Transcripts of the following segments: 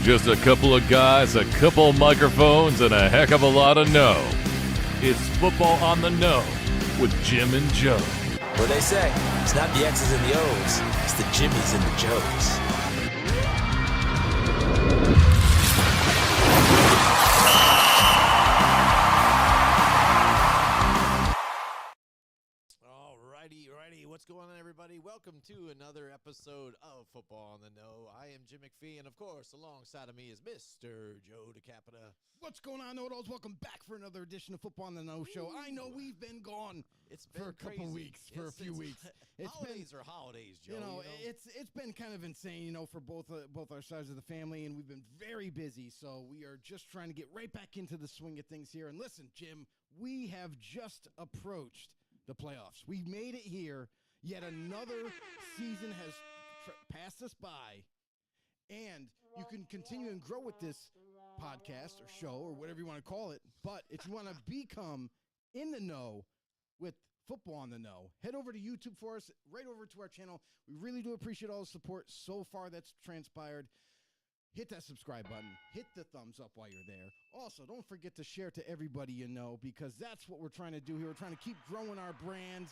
Just a couple of guys, a couple microphones, and a heck of a lot of know. It's Football on the Know with Jim and Joe. What they say, it's not the X's and the O's, it's the Jimmies and the Joes. Alrighty. What's going on, everybody? Welcome to another episode of Football on the Know. I am Jim McPhee, and of course, alongside of me is Mr. Joe DeCapita. What's going on, Know-It-Alls? Welcome back for another edition of Football on the Know Show. I know we've been gone for a couple weeks, for a few weeks. Holidays are holidays, Joe. It's been kind of insane, for both our sides of the family, and we've been very busy. So we are just trying to get right back into the swing of things here. And listen, Jim, we have just approached the playoffs. We've made it here. Yet another season has passed us by, and you can continue and grow with this podcast or show or whatever you want to call it. But if you want to become in the know with Football on the Know, head over to YouTube for us, right over to our channel. We really do appreciate all the support so far that's transpired. Hit that subscribe button. Hit the thumbs up while you're there. Also, don't forget to share to everybody you know, because that's what we're trying to do here. We're trying to keep growing our brand.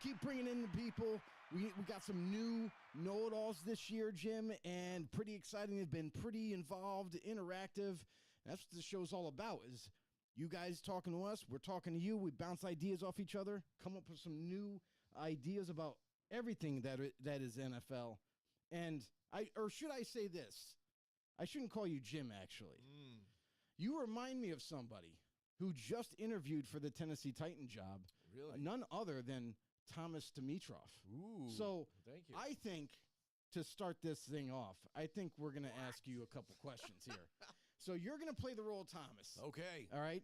Keep bringing in the people. We got some new know-it-alls this year, Jim, and pretty exciting. They've been pretty involved, interactive. That's what the show's all about, is you guys talking to us, we're talking to you. We bounce ideas off each other, come up with some new ideas about everything that is NFL. And should I say this? I shouldn't call you Jim, actually. You remind me of somebody who just interviewed for the Tennessee Titan job. Really? None other than Thomas Dimitrov. Ooh, so thank you. I think to start this thing off, I think we're going to ask you a couple questions here. So you're going to play the role of Thomas. Okay. All right.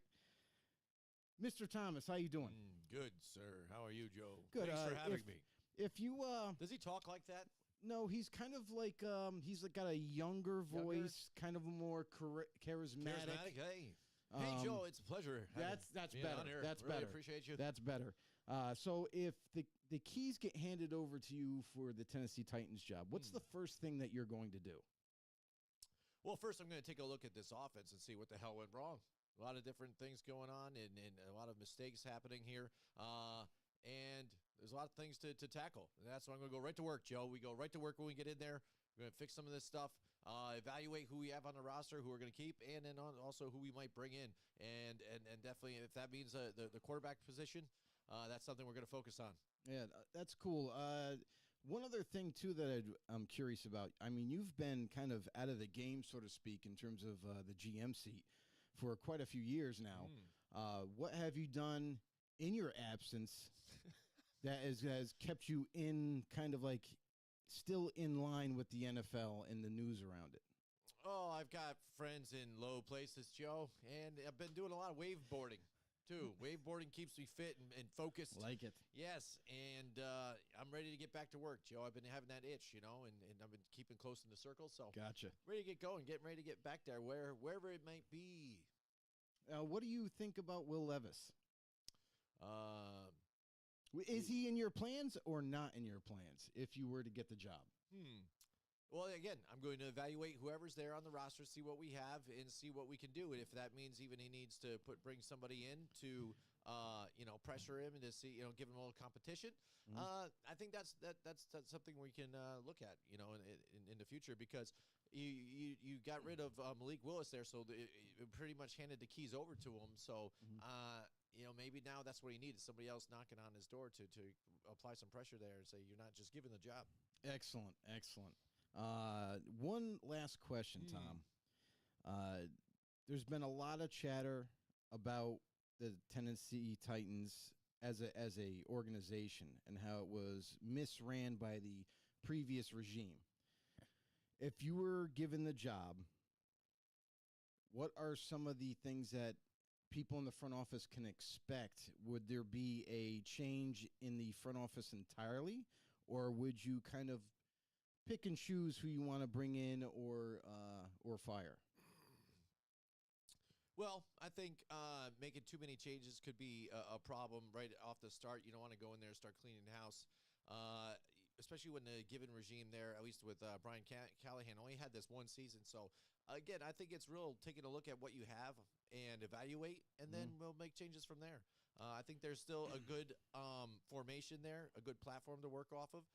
Mr. Thomas, how you doing? Good, sir. How are you, Joe? Good. Thanks for having me. If you Does he talk like that? no, he's kind of like he's got a younger voice, kind of a more charismatic. Hey. Hey, Joe, it's a pleasure. That's better. That's really better. Appreciate you. That's better. So if the keys get handed over to you for the Tennessee Titans job, what's the first thing that you're going to do? Well, first I'm going to take a look at this offense and see what the hell went wrong. A lot of different things going on and a lot of mistakes happening here. And there's a lot of things to tackle. And that's why I'm going to go right to work, Joe. We go right to work when we get in there. We're going to fix some of this stuff, evaluate who we have on the roster, who we're going to keep, and then also who we might bring in. And definitely, if that means the quarterback position, that's something we're going to focus on. Yeah, that's cool. One other thing, too, that I'm curious about. I mean, you've been kind of out of the game, so to speak, in terms of the GM seat for quite a few years now. What have you done in your absence that has kept you in kind of like still in line with the NFL and the news around it? Oh, I've got friends in low places, Joe, and I've been doing a lot of waveboarding, too. Waveboarding keeps me fit and focused. Like it. Yes, and I'm ready to get back to work, Joe. I've been having that itch, and I've been keeping close in the circle, so Gotcha. Ready to get going, getting ready to get back there, wherever it might be. What do you think about Will Levis? Is he he in your plans or not in your plans if you were to get the job? Well, again, I'm going to evaluate whoever's there on the roster, see what we have, and see what we can do. And if that means even he needs to bring somebody in to, pressure him and to see, give him a little competition, I think that's something we can look at, in the future, because you got rid of Malik Willis there, so it pretty much handed the keys over to him. So, maybe now that's what he needs, somebody else knocking on his door to apply some pressure there and say, you're not just given the job. Excellent. One last question, Tom. There's been a lot of chatter about the Tennessee Titans as a organization and how it was misran by the previous regime. If you were given the job, what are some of the things that people in the front office can expect? Would there be a change in the front office entirely, or would you kind of pick and choose who you want to bring in or fire? Well, I think making too many changes could be a problem right off the start. You don't want to go in there and start cleaning house, especially when the given regime there, at least with Brian Callahan, only had this one season. So again, I think it's real taking a look at what you have and evaluate, and then we'll make changes from there. I think there's still a good formation there, a good platform to work off of,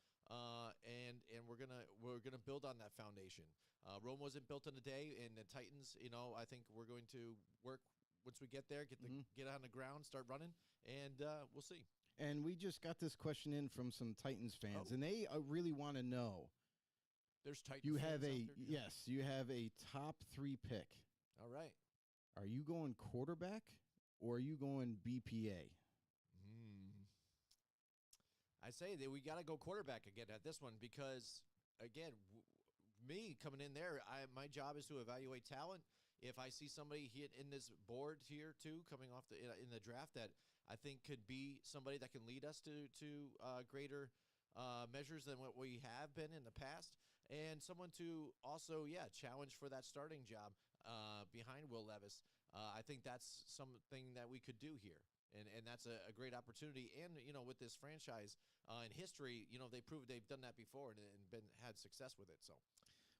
and we're gonna build on that foundation. Rome wasn't built in a day, and the Titans, I think we're going to work once we get there, get on the ground, start running, and we'll see. And we just got this question in from some Titans fans, and they really want to know. There's Titans. You have fans out there? yes, you have a top 3 pick. All right. Are you going quarterback or are you going BPA? I say that we got to go quarterback again at this one because, again, me coming in there, my job is to evaluate talent. If I see somebody hit in this board here too, coming off in the draft that I think could be somebody that can lead us to greater measures than what we have been in the past, and someone to also challenge for that starting job behind Will Levis. I think that's something that we could do here. And that's a great opportunity. And, with this franchise in history, they proved they've done that before and had success with it. So,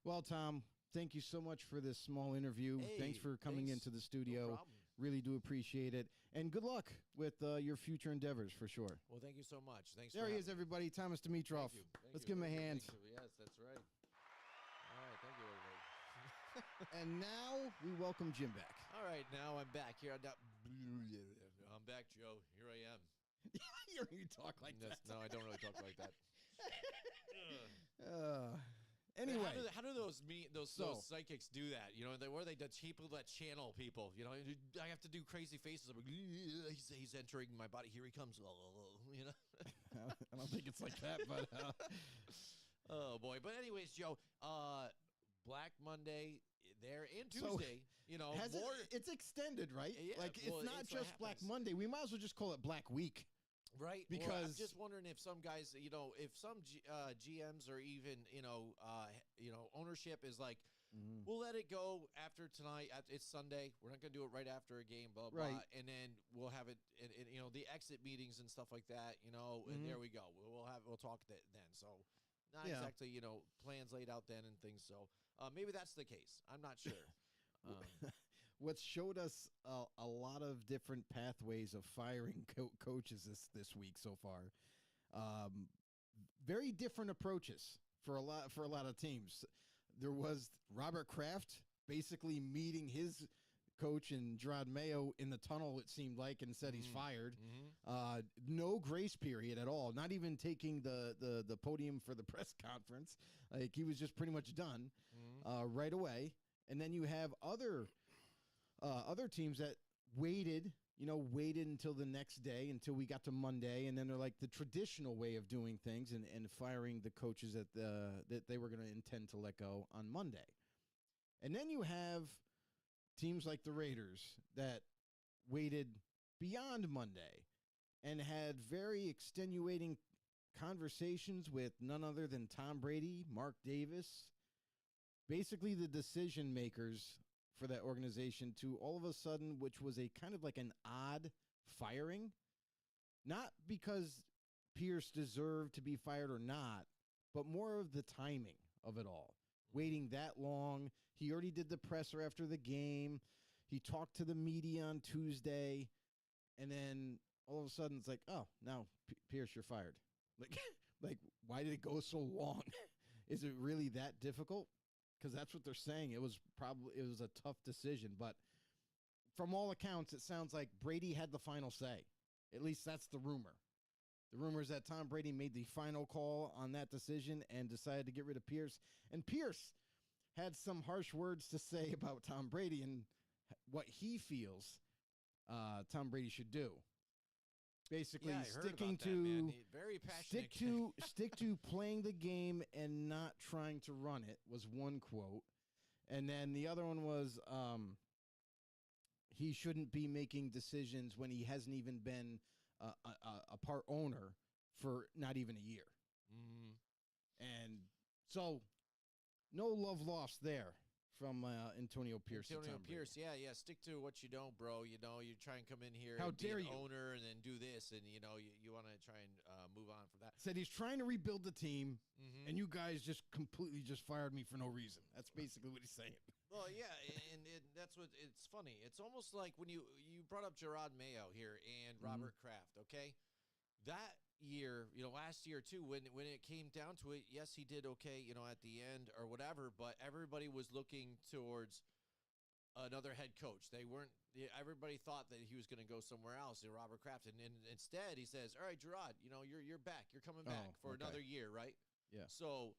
well, Tom, thank you so much for this small interview. Hey, thanks for coming into the studio. No problem. Really do appreciate it. And good luck with your future endeavors for sure. Well, thank you so much. Thanks. There he is, everybody. Thomas Dimitrov. Let's give him a hand. Yes, that's right. All right. Thank you, everybody. And now we welcome Jim back. All right. Now I'm back here. I'm back, Joe. Here I am. You don't even talk like that. No, I don't really talk like that. Anyway, how do those psychics do that? Where they people that channel people. I have to do crazy faces. I'm like, he's entering my body. Here he comes. I don't think it's like that, but oh boy. But anyways, Joe, Black Monday there and Tuesday. it's extended, right? Yeah, it's not just Black Monday. We might as well just call it Black Week. Right, because I'm just wondering if some guys, if some GMs or even ownership is like, we'll let it go after tonight. It's Sunday. We're not going to do it right after a game, blah blah. Right. And then we'll have it, the exit meetings and stuff like that. And there we go. We'll talk then. So not exactly plans laid out then and things. So maybe that's the case. I'm not sure. What showed us a lot of different pathways of firing coaches this week so far. Very different approaches for a lot of teams. There was Robert Kraft basically meeting his coach and Gerard Mayo in the tunnel, it seemed like, and said he's fired. No grace period at all. Not even taking the podium for the press conference. Like, he was just pretty much done right away. And then you have other teams that waited until the next day, until we got to Monday, and then they're like the traditional way of doing things and firing the coaches that they were going to intend to let go on Monday. And then you have teams like the Raiders that waited beyond Monday and had very extenuating conversations with none other than Tom Brady, Mark Davis, basically the decision makers for that organization, to all of a sudden, which was a kind of like an odd firing, not because Pierce deserved to be fired or not, but more of the timing of it all. Waiting that long. He already did the presser after the game. He talked to the media on Tuesday, and then all of a sudden it's like, oh, now Pierce, you're fired. Like, why did it go so long? Is it really that difficult? Because that's what they're saying. It was a tough decision, but from all accounts, it sounds like Brady had the final say. At least that's the rumor. The rumor is that Tom Brady made the final call on that decision and decided to get rid of Pierce. And Pierce had some harsh words to say about Tom Brady and what he feels Tom Brady should do. Basically, sticking to very passionate. Stick to playing the game and not trying to run it was one quote, and then the other one was he shouldn't be making decisions when he hasn't even been a part owner for not even a year. And so, no love lost there from Antonio Pierce. to Antonio Tom Brady. Pierce, yeah. Stick to what you know, bro. You know, you try and come in here How and be dare an you. owner and then do this, and you know, you want to try and move on from that. Said he's trying to rebuild the team, Mhm. and you guys just completely just fired me for no reason. That's basically what he's saying. Well, yeah, and that's what it's funny. It's almost like when you brought up Gerard Mayo here and Robert Kraft. Okay, that year, you know, last year too, when it came down to it, yes, he did okay, you know, at the end or whatever, but everybody was looking towards another head coach. They weren't. Everybody thought that he was going to go somewhere else, Robert Kraft, and instead he says, "All right, Gerard, you know, you're back. You're coming back for okay. another year, right?" Yeah. So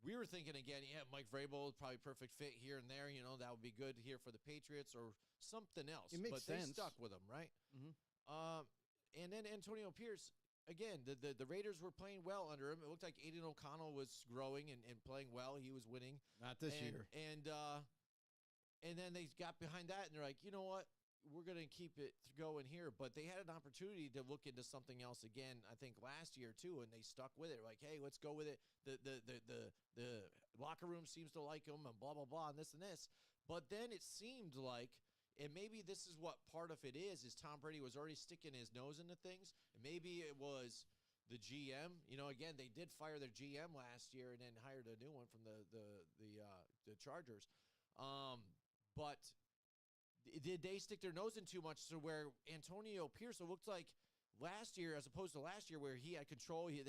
we were thinking again, yeah, Mike Vrabel probably perfect fit here and there. You know, that would be good here for the Patriots or something else. It makes but they sense. stuck with him, right? Mhm. And then Antonio Pierce. Again, the Raiders were playing well under him. It looked like Aiden O'Connell was growing and playing well. He was winning. Not this year. And then they got behind that, and they're like, you know what? We're going to keep it going here. But they had an opportunity to look into something else again, I think, last year, too, and they stuck with it. Like, hey, let's go with it. The locker room seems to like him and blah, blah, blah, and this and this. But then it seemed like, and maybe this is what part of it is Tom Brady was already sticking his nose into things. And maybe it was the GM. You know, again, they did fire their GM last year and then hired a new one from the Chargers. But did they stick their nose in too much to where Antonio Pierce, it looked like last year as opposed to last year where he had control, the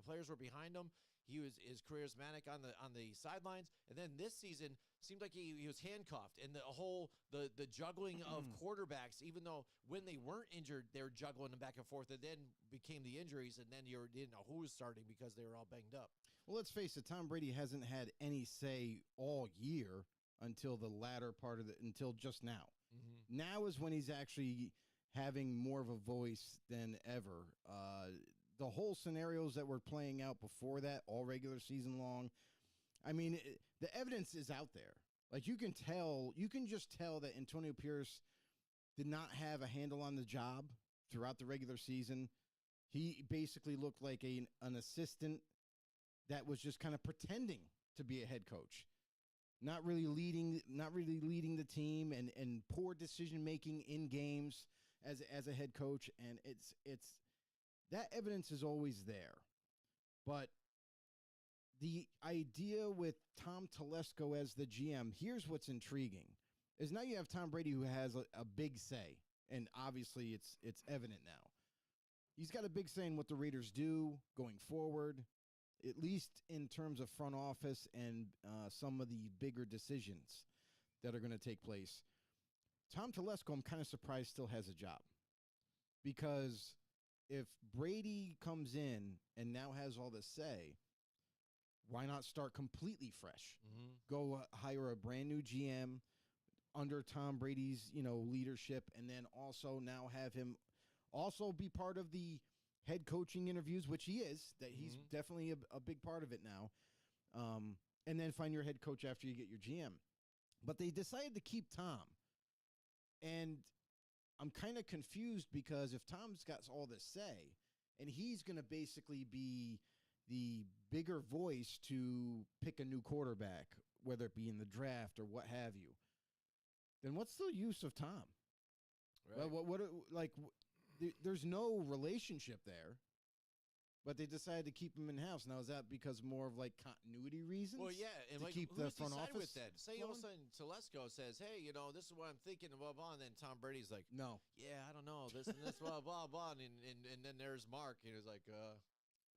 players were behind him. He was charismatic on the sidelines, and then this season seemed like he was handcuffed, and the juggling of quarterbacks. Even though when they weren't injured, they were juggling them back and forth, and then became the injuries, and then you didn't know who was starting because they were all banged up. Well, let's face it. Tom Brady hasn't had any say all year until the latter part of until just now. Mm-hmm. Now is when he's actually having more of a voice than ever. The whole scenarios that were playing out before that, all regular season long, I mean, the evidence is out there. Like, you can just tell that Antonio Pierce did not have a handle on the job throughout the regular season. He basically looked like an assistant that was just kind of pretending to be a head coach. Not really leading the team, and poor decision making in games as a head coach, and it's that evidence is always there. But the idea with Tom Telesco as the GM, here's what's intriguing, is now you have Tom Brady who has a big say, and obviously it's evident now. He's got a big say in what the Raiders do going forward, at least in terms of front office and some of the bigger decisions that are going to take place. Tom Telesco, I'm kind of surprised, still has a job. Because if Brady comes in and now has all this say, why not start completely fresh? Mm-hmm. Go hire a brand new GM under Tom Brady's, leadership, and then also now have him also be part of the head coaching interviews, which he is, that he's definitely a big part of it now. And then find your head coach after you get your GM. But they decided to keep Tom. And I'm kind of confused because if Tom's got all this say, and he's going to basically be the bigger voice to pick a new quarterback, whether it be in the draft or what have you, then what's the use of Tom? Right. There's no relationship there, but they decided to keep him in house. Now, is that because more of like continuity reasons? Well, yeah, and to like keep who's the front decided office with that? Say all of a sudden Telesco says, "Hey, this is what I'm thinking," blah blah, and then Tom Brady's like, No. "Yeah, I don't know this and this, blah blah blah," and then there's Mark, and he's like,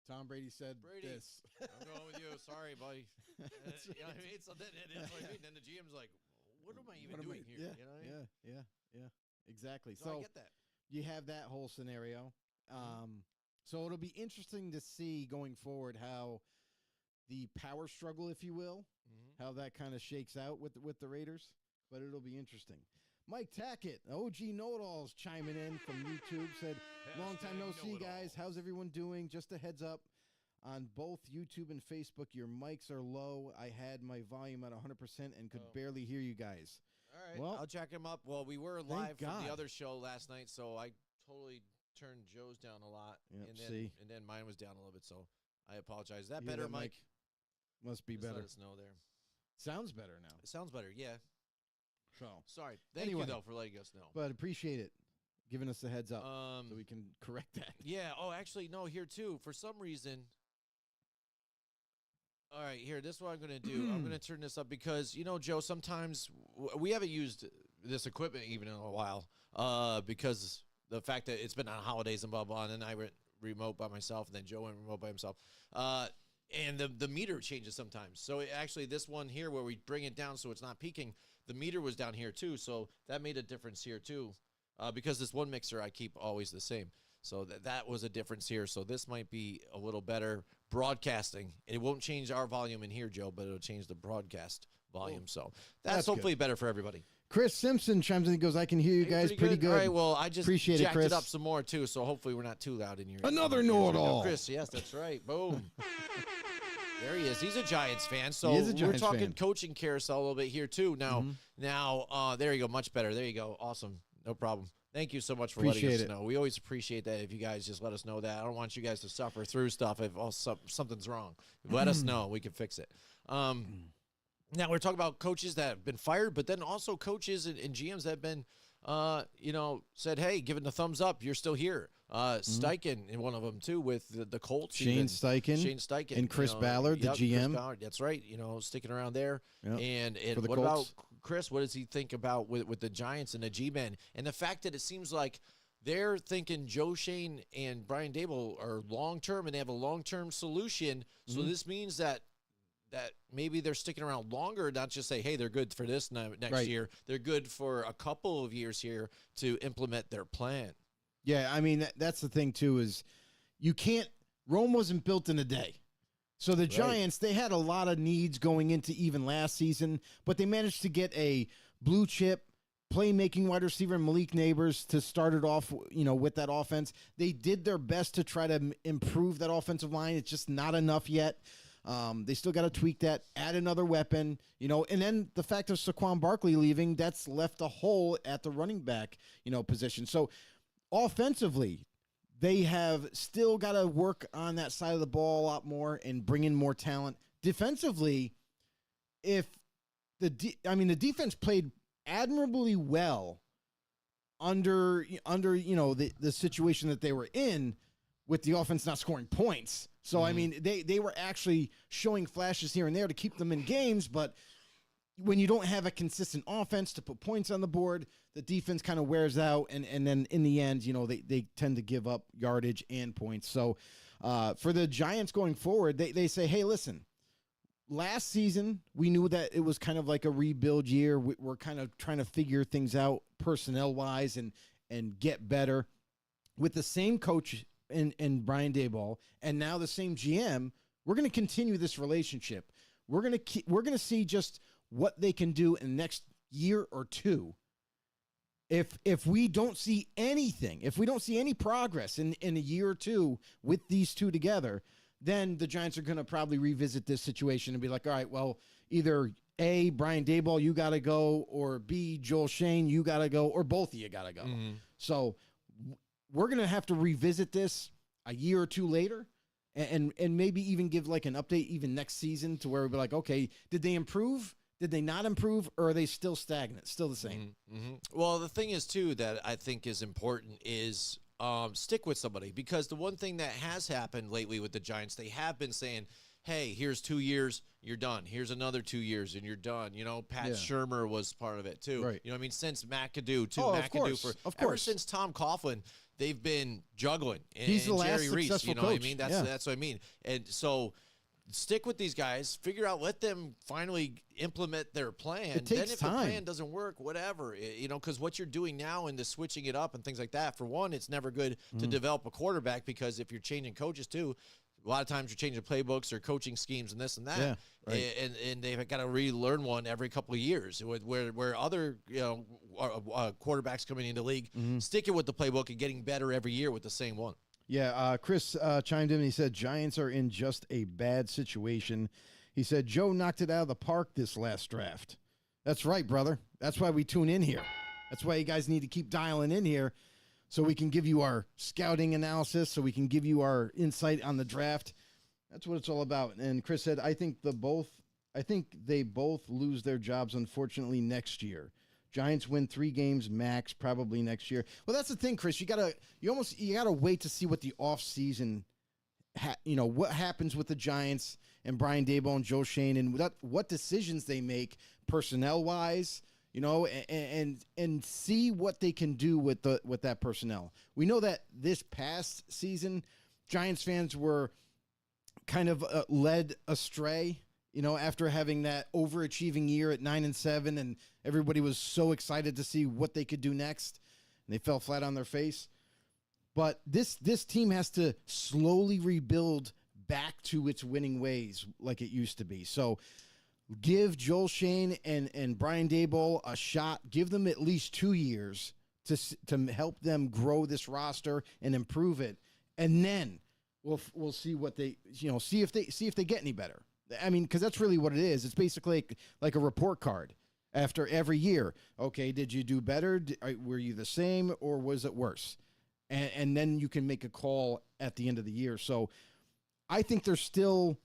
Tom Brady said Brady, this. I'm going with you. Sorry, buddy. You know what I mean? So then it is what I mean. Then the GM's like, "What am I even doing here?" Yeah, You know what I mean? yeah. Exactly. So I get that. You have that whole scenario. So it'll be interesting to see going forward how the power struggle, if you will, how that kind of shakes out with the Raiders. But it'll be interesting. Mike Tackett, OG Know-It-Alls, chiming in from YouTube, said, long time no see, guys. How's everyone doing? Just a heads up, on both YouTube and Facebook, your mics are low. I had my volume at 100% and could barely hear you guys. All right. Well, I'll check him up. Well, we were live from God. the other show last night, so I totally turned Joe's down a lot. Yep, and then mine was down a little bit, so I apologize. Is that Yeah, better, that Mike? Must be Just better. Let us know there. Sounds better now. It sounds better. Yeah. So, Sorry. Thank Anyway. you though for letting us know. but appreciate it, giving us the heads up so we can correct that. Yeah. Oh, actually, no. Here too. For some reason. All right. Here. This is what I'm going to do. I'm going to turn this up because Joe. Sometimes we haven't used this equipment even in a while. Because the fact that it's been on holidays and blah blah, and then I went remote by myself, and then Joe went remote by himself. And the meter changes sometimes. So actually, this one here where we bring it down so it's not peaking, the meter was down here too. So that made a difference here too. Because this one mixer I keep always the same. So that was a difference here. So this might be a little better broadcasting. It won't change our volume in here, Joe, but it'll change the broadcast volume. So that's hopefully better for everybody. Chris Simpson chimes in and goes, I can hear you guys pretty good. All right, well, I just Appreciate it, jacked Chris. it up some more, too, so hopefully we're not too loud in here. Another Here we go. know-it-all. Chris, yes, that's right. Boom. There he is. He's a Giants fan. So He is a we're Giants talking fan. coaching carousel a little bit here, too. Now, there you go. Much better. There you go. Awesome. No problem. Thank you so much for letting Appreciate us it. know. We always appreciate that if you guys just let us know that. I don't want you guys to suffer through stuff if something's wrong. Let us know. We can fix it. Now, we're talking about coaches that have been fired, but then also coaches and GMs that have been, said, hey, giving the thumbs up, you're still here. Steichen in one of them, too, with the Colts. Shane Steichen. And Chris Ballard, the GM. Chris Ballard, that's right, sticking around there. Yep. And For the what Colts. about Chris? What does he think about with the Giants and the G-Men? And the fact that it seems like they're thinking Joe Shane and Brian Dable are long-term and they have a long-term solution. So this means that maybe they're sticking around longer, not just say, hey, they're good for this next year. They're good for a couple of years here to implement their plan. Yeah, I mean, that's the thing, too, is Rome wasn't built in a day. So the Giants, they had a lot of needs going into even last season, but they managed to get a blue chip playmaking wide receiver, Malik Neighbors, to start it off, with that offense. They did their best to try to improve that offensive line. It's just not enough yet. They still got to tweak that, add another weapon, and then the fact of Saquon Barkley leaving, that's left a hole at the running back, position. So offensively, they have still got to work on that side of the ball a lot more and bring in more talent. Defensively, the defense played admirably well under the situation that they were in with the offense not scoring points. So, I mean, they were actually showing flashes here and there to keep them in games, but when you don't have a consistent offense to put points on the board, the defense kind of wears out, and then in the end, they tend to give up yardage and points. So for the Giants going forward, they say, hey, listen, last season we knew that it was kind of like a rebuild year. We're kind of trying to figure things out personnel-wise and get better. With the same coach and Brian Daboll, and now the same GM, we're going to continue this relationship. We're going to see just what they can do in the next year or two. If we don't see anything, if we don't see any progress in a year or two with these two together, then the Giants are going to probably revisit this situation and be like, all right, well, either A, Brian Daboll, you got to go, or B, Joel Shane, you got to go, or both of you got to go. So we're going to have to revisit this a year or two later and maybe even give like an update even next season to where we'll be like, okay, did they improve? Did they not improve, or are they still stagnant, still the same? Well, the thing is, too, that I think is important is stick with somebody, because the one thing that has happened lately with the Giants, they have been saying, hey, here's 2 years, you're done. Here's another 2 years, and you're done. Pat Shurmur was part of it, too. Right. I mean, since McAdoo, too. Oh, McAdoo ever since Tom Coughlin, they've been juggling. He's the last Jerry Reese, successful what I coach. mean? That's what I mean. And so stick with these guys, figure out, let them finally implement their plan. It takes then if time. the plan doesn't work, whatever, because what you're doing now and the switching it up and things like that, for one, it's never good to develop a quarterback, because if you're changing coaches too, a lot of times you're changing playbooks or coaching schemes and this and that. Yeah, right. And they've got to relearn one every couple of years, where other quarterbacks coming into the league, sticking with the playbook and getting better every year with the same one. Yeah, Chris chimed in and he said, Giants are in just a bad situation. He said, Joe knocked it out of the park this last draft. That's right, brother. That's why we tune in here. That's why you guys need to keep dialing in here so we can give you our scouting analysis, so we can give you our insight on the draft. That's what it's all about. And Chris said, I think the both I think they both lose their jobs, unfortunately, next year. Giants win 3 games max, probably next year. Well, that's the thing, Chris. You gotta wait to see what the offseason, what happens with the Giants and Brian Daboll and Joe Shane, and what decisions they make personnel wise. And see what they can do with that personnel. We know that this past season, Giants fans were kind of led astray. After having that overachieving year at 9-7, and everybody was so excited to see what they could do next, and they fell flat on their face. But this team has to slowly rebuild back to its winning ways like it used to be. So give Joel Shane and Brian Daboll a shot. Give them at least 2 years to help them grow this roster and improve it, and then we'll see what they see if they get any better. I mean, because that's really what it is. It's basically like a report card after every year. Okay, did you do better? Were you the same, or was it worse? And then you can make a call at the end of the year. So I think they're still,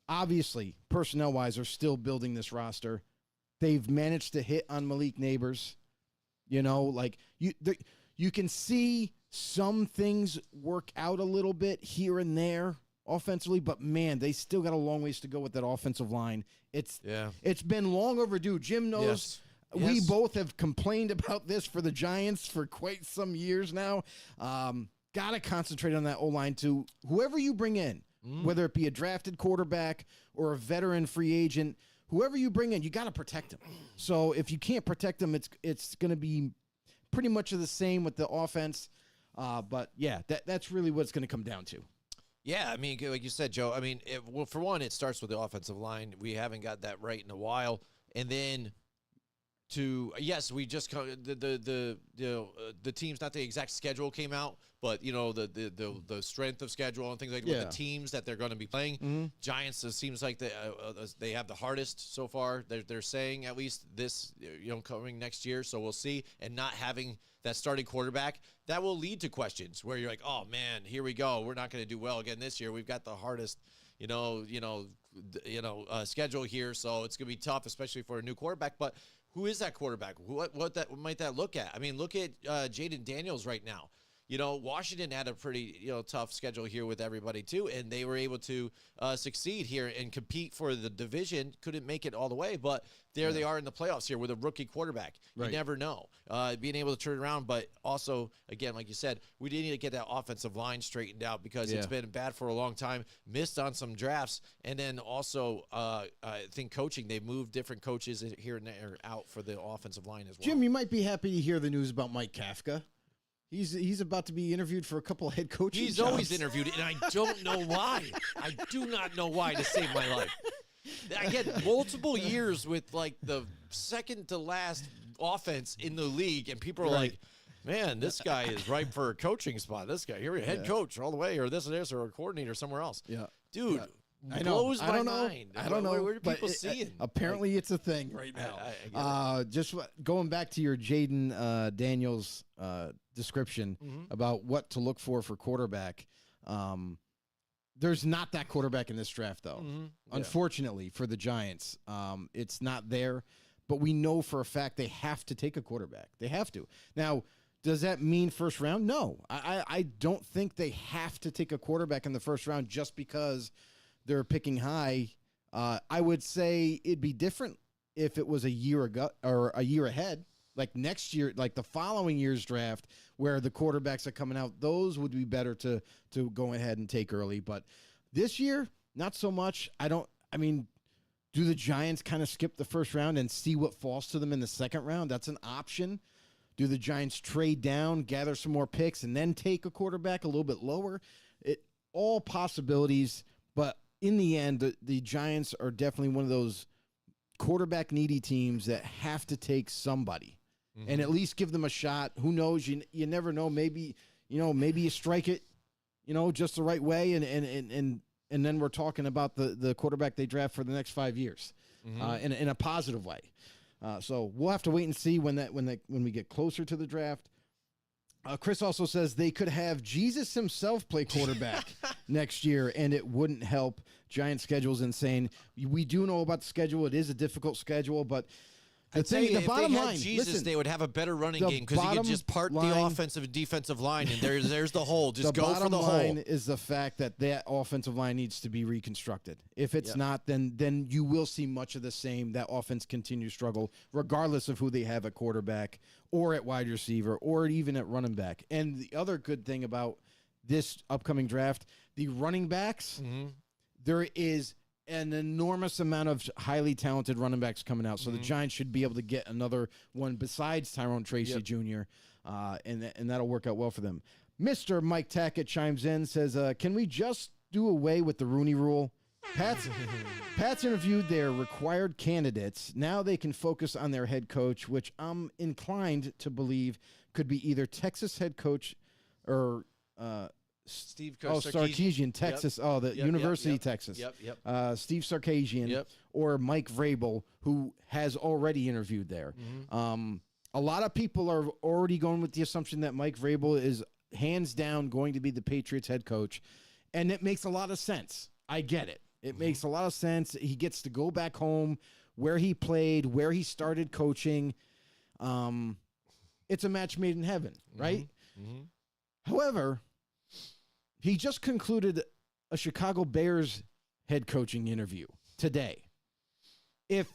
obviously, personnel-wise, are still building this roster. They've managed to hit on Malik Neighbors. You can see some things work out a little bit here and there offensively, but man, they still got a long ways to go with that offensive line. It's been long overdue. Jim knows. Yes. We both have complained about this for the Giants for quite some years now. Got to concentrate on that O-line too. Whoever you bring in, whether it be a drafted quarterback or a veteran free agent, whoever you bring in, you got to protect them. So if you can't protect them, it's going to be pretty much the same with the offense. But yeah, that's really what it's going to come down to. Yeah, I mean, like you said, Joe, I mean, for one, it starts with the offensive line. We haven't got that right in a while. And then we just the teams, not the exact schedule came out, but the strength of schedule and things like with the teams that they're going to be playing. Mm-hmm. Giants, it seems like they have the hardest so far. They're saying at least this coming next year, so we'll see. And not having that starting quarterback, that will lead to questions where you're like, oh man, here we go. We're not going to do well again this year. We've got the hardest schedule here, so it's going to be tough, especially for a new quarterback. But who is that quarterback? What might that look at? I mean, look at Jaden Daniels right now. Washington had a pretty tough schedule here with everybody too, and they were able to succeed here and compete for the division. Couldn't make it all the way, but there they are in the playoffs here with a rookie quarterback. Right. You never know being able to turn it around, but also again, like you said, we did need to get that offensive line straightened out because it's been bad for a long time. Missed on some drafts, and then also I think coaching. They moved different coaches here and there out for the offensive line as well. Jim, you might be happy to hear the news about Mike Kafka. He's about to be interviewed for a couple of head coaching He's jobs. Always interviewed, and I don't know why. I do not know why to save my life. I get multiple years with like the second to last offense in the league, and people are like, man, this guy is ripe for a coaching spot. This guy, here, head coach all the way, or this or a coordinator somewhere else. Yeah. Dude. Yeah. I know. Blows my mind. I don't know. Where do people see it? Apparently, it's a thing right now. Just going back to your Jaden Daniels description about what to look for quarterback. There's not that quarterback in this draft, though. Unfortunately for the Giants, it's not there. But we know for a fact they have to take a quarterback. They have to. Now, does that mean first round? No. I don't think they have to take a quarterback in the first round just because they're picking high. I would say it'd be different if it was a year ago or a year ahead, like next year, like the following year's draft, where the quarterbacks are coming out. Those would be better to go ahead and take early. But this year, not so much. Do the Giants kind of skip the first round and see what falls to them in the second round? That's an option. Do the Giants trade down, gather some more picks, and then take a quarterback a little bit lower? All possibilities, but in the end, the Giants are definitely one of those quarterback needy teams that have to take somebody and at least give them a shot. Who knows? You never know. Maybe you strike it, just the right way. And then we're talking about the quarterback they draft for the next 5 years in a positive way. So we'll have to wait and see when we get closer to the draft. Chris also says they could have Jesus himself play quarterback next year, and it wouldn't help. Giant schedule's insane. We do know about the schedule. It is a difficult schedule, but the bottom they had line, Jesus, listen, they would have a better running the game because he could just part bottom the line- offensive and defensive line, and there's the hole. Just the go for bottom the line hole. is the fact that offensive line needs to be reconstructed. If it's not, then you will see much of the same. That offense continue to struggle, regardless of who they have at quarterback or at wide receiver or even at running back. And the other good thing about this upcoming draft, the running backs, there is an enormous amount of highly talented running backs coming out. So the Giants should be able to get another one besides Tyrone Tracy Jr., and that'll work out well for them. Mr. Mike Tackett chimes in, says, can we just do away with the Rooney Rule? Pat's interviewed their required candidates. Now they can focus on their head coach, which I'm inclined to believe could be either Texas head coach or Steve Sarkisian, Texas. Yep. Oh, the University yep. of Texas. Yep. Steve Sarkisian or Mike Vrabel, who has already interviewed there. A lot of people are already going with the assumption that Mike Vrabel is hands down going to be the Patriots head coach, and it makes a lot of sense. I get it. It makes a lot of sense. He gets to go back home where he played, where he started coaching. It's a match made in heaven, right? However, he just concluded a Chicago Bears head coaching interview today. If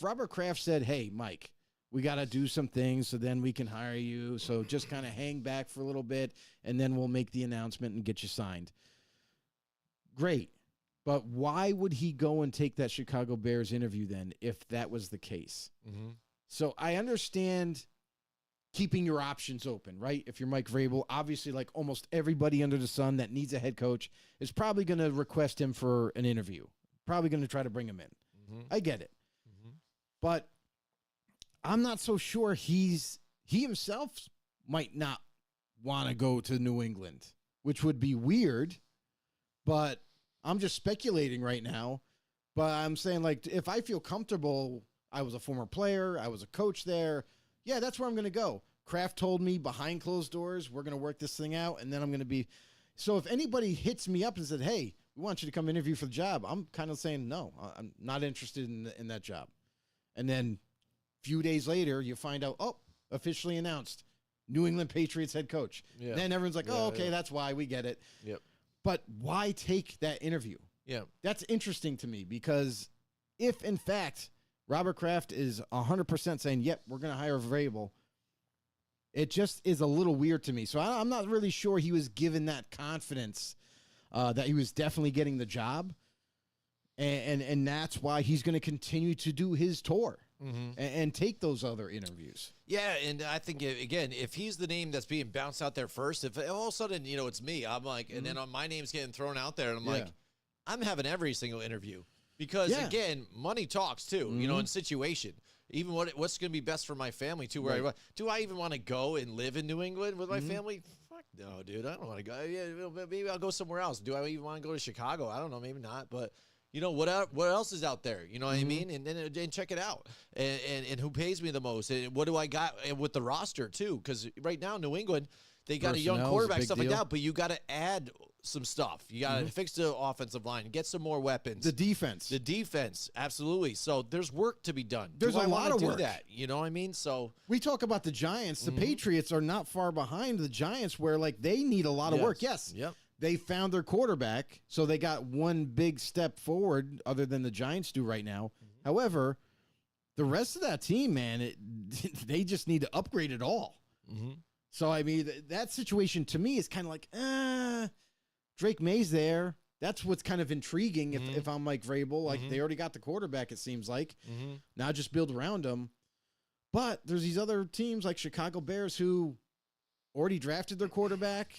Robert Kraft said, "Hey, Mike, we got to do some things so then we can hire you, so just kind of hang back for a little bit and then we'll make the announcement and get you signed." Great. But why would he go and take that Chicago Bears interview then if that was the case? So I understand keeping your options open, right? If you're Mike Vrabel, obviously, like almost everybody under the sun that needs a head coach is probably going to request him for an interview, probably going to try to bring him in. I get it. But I'm not so sure he himself might not want to go to New England, which would be weird, but I'm just speculating right now. But I'm saying, like, if I feel comfortable, I was a former player, I was a coach there, yeah, that's where I'm going to go. Kraft told me behind closed doors, we're going to work this thing out, and then I'm going to be. So if anybody hits me up and said, "Hey, we want you to come interview for the job," I'm kind of saying, no, I'm not interested in that job. And then a few days later, you find out, officially announced, New England Patriots head coach. Yeah. Then everyone's like, okay, that's why, we get it. Yep. But why take that interview? Yeah. That's interesting to me because if, in fact, Robert Kraft is 100% saying, yep, we're going to hire Vrabel, it just is a little weird to me. So I'm not really sure he was given that confidence that he was definitely getting the job. And that's why he's going to continue to do his tour and take those other interviews. Yeah, and I think, again, if he's the name that's being bounced out there first, if all of a sudden, it's me, I'm like, and then my name's getting thrown out there, and I'm like, I'm having every single interview. Because, again, money talks, too, in situation. Even what's going to be best for my family, too. Where do I even want to go and live in New England with my family? Fuck no, dude. I don't want to go. Yeah, maybe I'll go somewhere else. Do I even want to go to Chicago? I don't know. Maybe not. But, what else is out there? You know what I mean? And check it out. And who pays me the most? And what do I got with the roster, too? Because right now, New England, they got a young Personnel's a quarterback, big stuff deal. like that. But you got to add some stuff. You got to fix the offensive line, get some more weapons. The defense. The defense, absolutely. So there's work to be done. There's do a I lot wanna of do work. that. You know what I mean? So We talk about the Giants. The Patriots are not far behind the Giants where, like, they need a lot of work. Yes. Yep. They found their quarterback, so they got one big step forward other than the Giants do right now. However, the rest of that team, man, they just need to upgrade it all. So, I mean, that situation to me is kind of like, Drake May's there. That's what's kind of intriguing if I'm Mike Vrabel. Like, they already got the quarterback, it seems like. Now just build around him. But there's these other teams like Chicago Bears who already drafted their quarterback.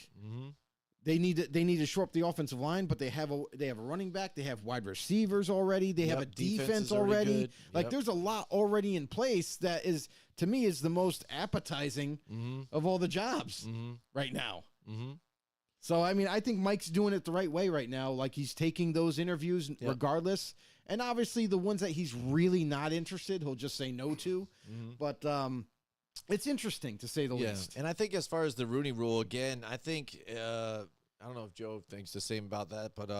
They need to shore up the offensive line, but they have a running back. They have wide receivers already. They have a defense is already already. good. Like, Yep. there's a lot already in place that is, to me, is the most appetizing of all the jobs right now. So, I mean, I think Mike's doing it the right way right now. Like, he's taking those interviews regardless. And obviously the ones that he's really not interested, he'll just say no to. But it's interesting to say the least. And I think as far as the Rooney Rule, again, I think I don't know if Joe thinks the same about that, but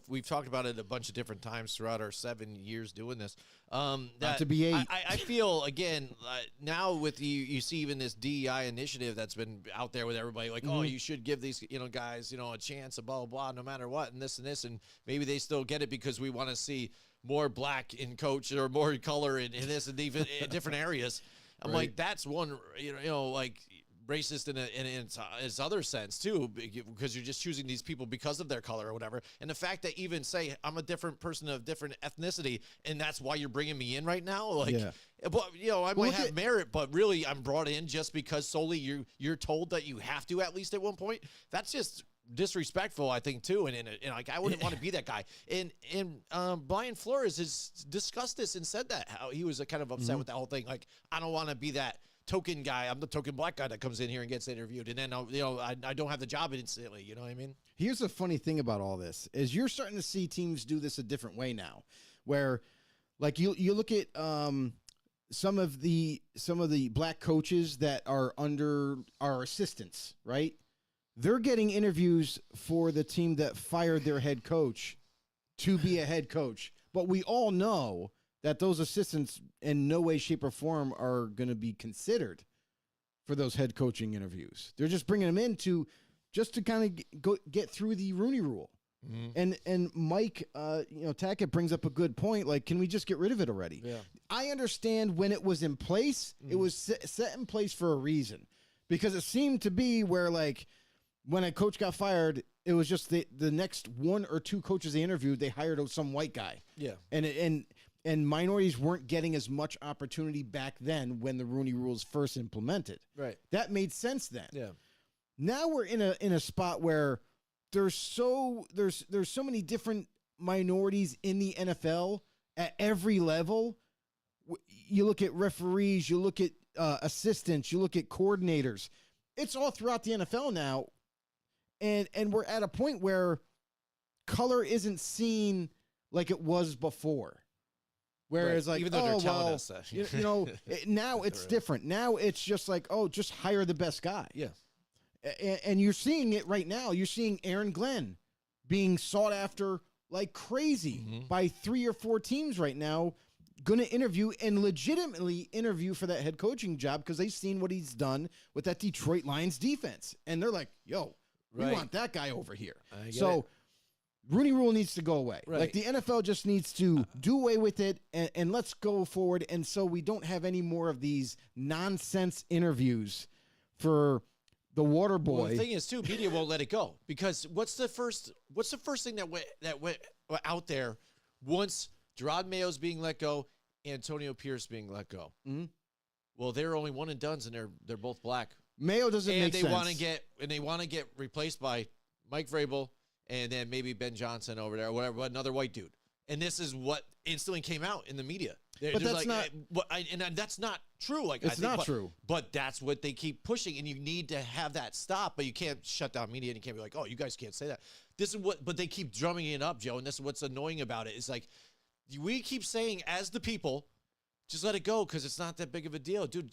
we've talked about it a bunch of different times throughout our 7 years doing this. Not to be 8. I feel again now with you see even this DEI initiative that's been out there with everybody like, oh, you should give these guys a chance, blah blah blah, no matter what, and this, and maybe they still get it because we want to see more black in coach or more color in this and even in different areas. I'm like, that's one, like racist in its other sense too, because you're just choosing these people because of their color or whatever. And the fact that even say I'm a different person of different ethnicity, and that's why you're bringing me in right now, like, but I might have merit, but really I'm brought in just because solely you're told that you have to at least at one point. That's just disrespectful, I think, too, and like I wouldn't want to be that guy. And Brian Flores has discussed this and said that how he was kind of upset with that whole thing. Like, I don't want to be that token guy. I'm the token black guy that comes in here and gets interviewed, and then I don't have the job instantly. You know what I mean? Here's the funny thing about all this is you're starting to see teams do this a different way now, where like you look at some of the black coaches that are under our assistants, right? They're getting interviews for the team that fired their head coach to be a head coach. But we all know that those assistants in no way, shape, or form are going to be considered for those head coaching interviews. They're just bringing them in just to kind of get through the Rooney Rule. Mm-hmm. And Mike, Tackett brings up a good point. Like, can we just get rid of it already? Yeah. I understand when it was in place, it was set in place for a reason, because it seemed to be where like, when a coach got fired, it was just the next 1 or 2 coaches they interviewed, they hired some white guy. Yeah. And minorities weren't getting as much opportunity back then when the Rooney Rules first implemented. Right. That made sense then. Yeah. Now we're in a spot where there's so many different minorities in the NFL at every level. You look at referees, you look at assistants, you look at coordinators. It's all throughout the NFL now. And we're at a point where color isn't seen like it was before. Whereas like, even though they're telling us that. Now it's different. Now it's just like, just hire the best guy. Yeah. And you're seeing it right now. You're seeing Aaron Glenn being sought after like crazy by 3 or 4 teams right now, going to interview and legitimately interview for that head coaching job because they've seen what he's done with that Detroit Lions defense. And they're like, yo, we want that guy over here. So Rooney Rule needs to go away. Right. Like the NFL just needs to do away with it and let's go forward. And so we don't have any more of these nonsense interviews for the water boy. Well, the thing is, too, media won't let it go because what's the first thing that went out there once Gerard Mayo's being let go, Antonio Pierce being let go? Mm-hmm. Well, they're only one and dones, and they're both black. Mayo doesn't make sense. And they want to get replaced by Mike Vrabel and then maybe Ben Johnson over there or whatever, another white dude. And this is what instantly came out in the media. But that's like, that's not true. Like it's not true. But that's what they keep pushing, and you need to have that stop. But you can't shut down media, and you can't be like, "Oh, you guys can't say that." This is what. But they keep drumming it up, Joe, and this is what's annoying about it. It's like we keep saying, as the people, just let it go because it's not that big of a deal, dude.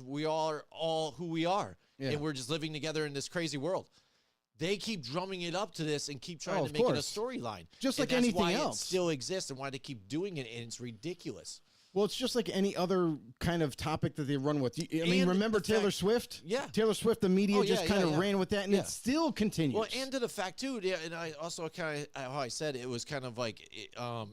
We are all who we are, and we're just living together in this crazy world. They keep drumming it up to this and keep trying to make it a storyline. Just like anything else. That's why it still exists and why they keep doing it, and it's ridiculous. Well, it's just like any other kind of topic that they run with. I mean, remember Taylor Swift? Yeah. Taylor Swift, the media just kind of ran with that, and it still continues. Well, and to the fact, too, and I also kind of, how I said it was kind of like, I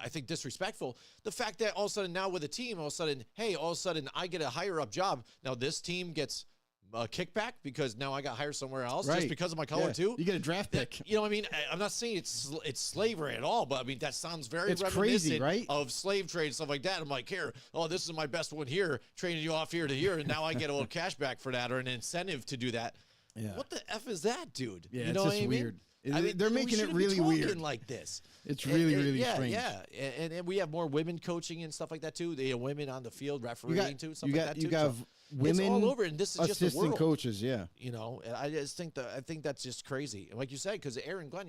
think disrespectful. The fact that all of a sudden now with a team, all of a sudden I get a higher-up job. Now this team gets a kickback because now I got hired somewhere else just because of my color too. You get a draft pick. You know what I mean? I'm not saying it's slavery at all, but I mean that sounds very reminiscent crazy, right? Of slave trade and stuff like that. I'm like, here, this is my best one here, training you off here to here, and now I get a little cash back for that or an incentive to do that. Yeah. What the F is that, dude? Yeah, you know it's just weird. I mean, they're making it really weird like this. It's really strange. Yeah, and we have more women coaching and stuff like that too. They have women on the field refereeing too, stuff like that too. You got women it's all over, and this is just the world. Coaches. Yeah, and I just think that's just crazy. And like you said, because Aaron Glenn,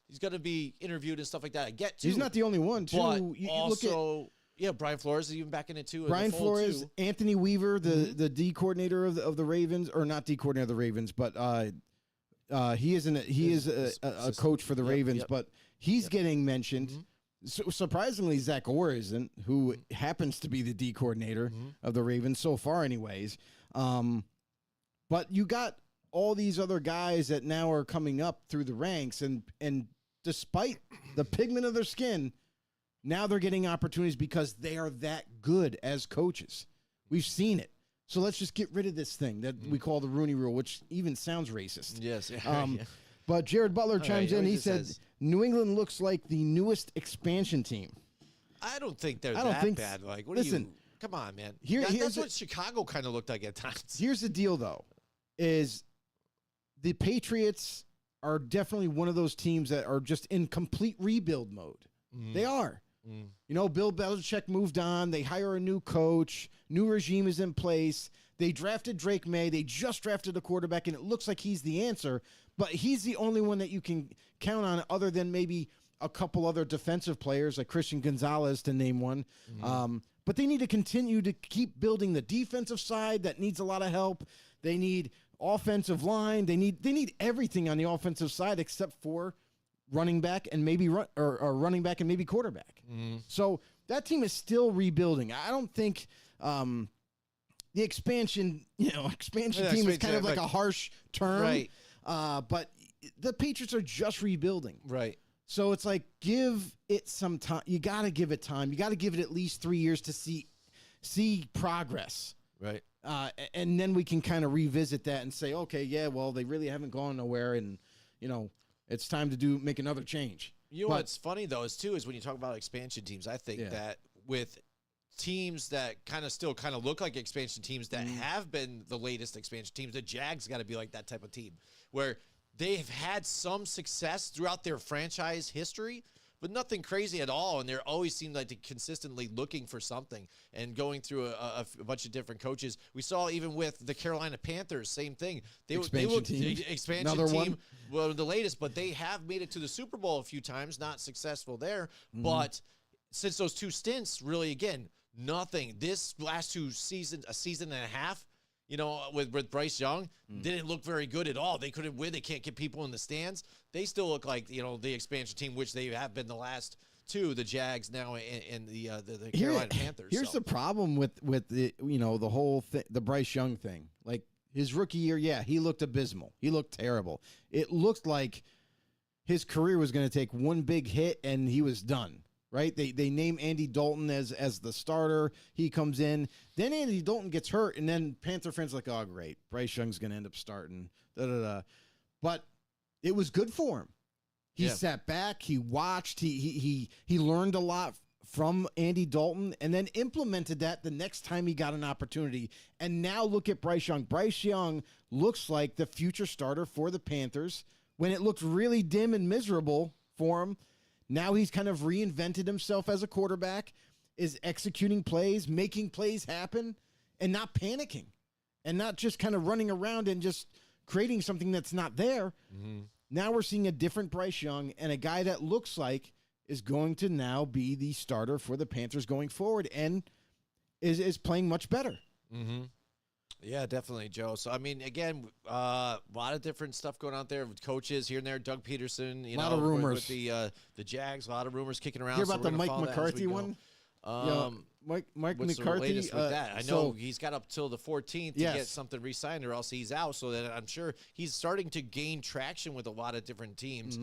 he's going to be interviewed and stuff like that. I get too. He's not the only one too. But also, Yeah, Brian Flores is even back in it too. Brian Flores, Anthony Weaver, the D coordinator of the Ravens, or not D coordinator of the Ravens, but he is a coach for the Ravens, but he's getting mentioned. So surprisingly, Zach Orr isn't, who happens to be the D coordinator of the Ravens so far, anyways. But you got all these other guys that now are coming up through the ranks, and despite the pigment of their skin, now they're getting opportunities because they are that good as coaches. We've seen it. So let's just get rid of this thing that we call the Rooney Rule, which even sounds racist. Yes. But Jared Butler chimes in. He said, New England looks like the newest expansion team. I don't think they're that bad. Like, come on, man. That's what Chicago kind of looked like at times. Here's the deal, though, is the Patriots are definitely one of those teams that are just in complete rebuild mode. They are. You know, Bill Belichick moved on. They hire a new coach. New regime is in place. They drafted Drake May. They just drafted a quarterback, and it looks like he's the answer. But he's the only one that you can count on other than maybe a couple other defensive players like Christian Gonzalez, to name one. But they need to continue to keep building the defensive side. That needs a lot of help. They need offensive line. They need everything on the offensive side except for running back and maybe running back and maybe quarterback. So that team is still rebuilding. I don't think the expansion team is kind of like a harsh term, right? But the Patriots are just rebuilding, right? So it's like, give it some time. You got to give it time. You got to give it at least 3 years to see progress, right? And then we can kind of revisit that and say, okay, yeah, well, they really haven't gone nowhere, and it's time to make another change. You know what's funny though is when you talk about expansion teams, I think that with teams that still look like expansion teams that have been the latest expansion teams, the Jags got to be like that type of team where they've had some success throughout their franchise history, but nothing crazy at all. And they're always seem like they're consistently looking for something and going through a bunch of different coaches. We saw even with the Carolina Panthers, same thing. Expansion team, well, the latest, but they have made it to the Super Bowl a few times, not successful there. But since those two stints, really, again, nothing. This last two seasons, a season and a half, with Bryce Young, didn't look very good at all. They couldn't win. They can't get people in the stands. They still look like, the expansion team, which they have been the last two, the Jags now and the Carolina Panthers. Here's the problem with the, the whole thing, the Bryce Young thing. Like his rookie year, he looked abysmal. He looked terrible. It looked like his career was going to take one big hit and he was done. Right? They name Andy Dalton as the starter. He comes in. Then Andy Dalton gets hurt, and then Panther fans are like, oh, great. Bryce Young's going to end up starting. But it was good for him. He sat back. He watched. He learned a lot from Andy Dalton and then implemented that the next time he got an opportunity. And now look at Bryce Young. Bryce Young looks like the future starter for the Panthers when it looked really dim and miserable for him. Now he's kind of reinvented himself as a quarterback, is executing plays, making plays happen, and not panicking, and not just kind of running around and just creating something that's not there. Now we're seeing a different Bryce Young and a guy that looks like is going to now be the starter for the Panthers going forward and is playing much better. Yeah, definitely, Joe. So, I mean, again, a lot of different stuff going on there with coaches here and there. Doug Peterson, a lot of rumors with the Jags. A lot of rumors kicking around. Hear about the Mike McCarthy one? Mike what's McCarthy. The latest with that? I know he's got up till the 14th to get something re-signed, or else he's out. So that I'm sure he's starting to gain traction with a lot of different teams.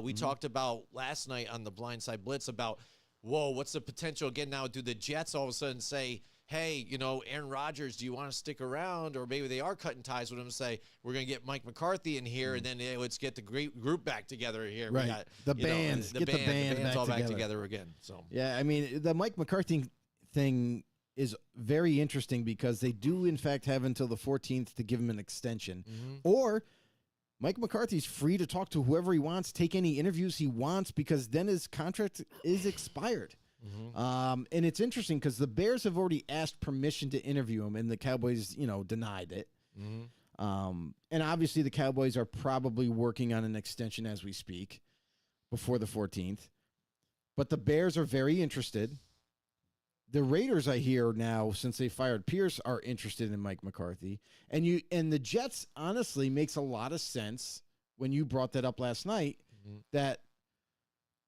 We talked about last night on the Blindside Blitz about, what's the potential again now? Do the Jets all of a sudden say, hey, Aaron Rodgers, do you want to stick around? Or maybe they are cutting ties with him and say, we're going to get Mike McCarthy in here, and then let's get the great group back together here. Right. We got, the band's back together again. So yeah, I mean, the Mike McCarthy thing is very interesting because they do, in fact, have until the 14th to give him an extension. Or Mike McCarthy's free to talk to whoever he wants, take any interviews he wants, because then his contract is expired. And it's interesting because the Bears have already asked permission to interview him, and the Cowboys, denied it. And obviously the Cowboys are probably working on an extension as we speak before the 14th. But the Bears are very interested. the Raiders, I hear now, since they fired Pierce, are interested in Mike McCarthy. And the Jets, honestly, makes a lot of sense when you brought that up last night, that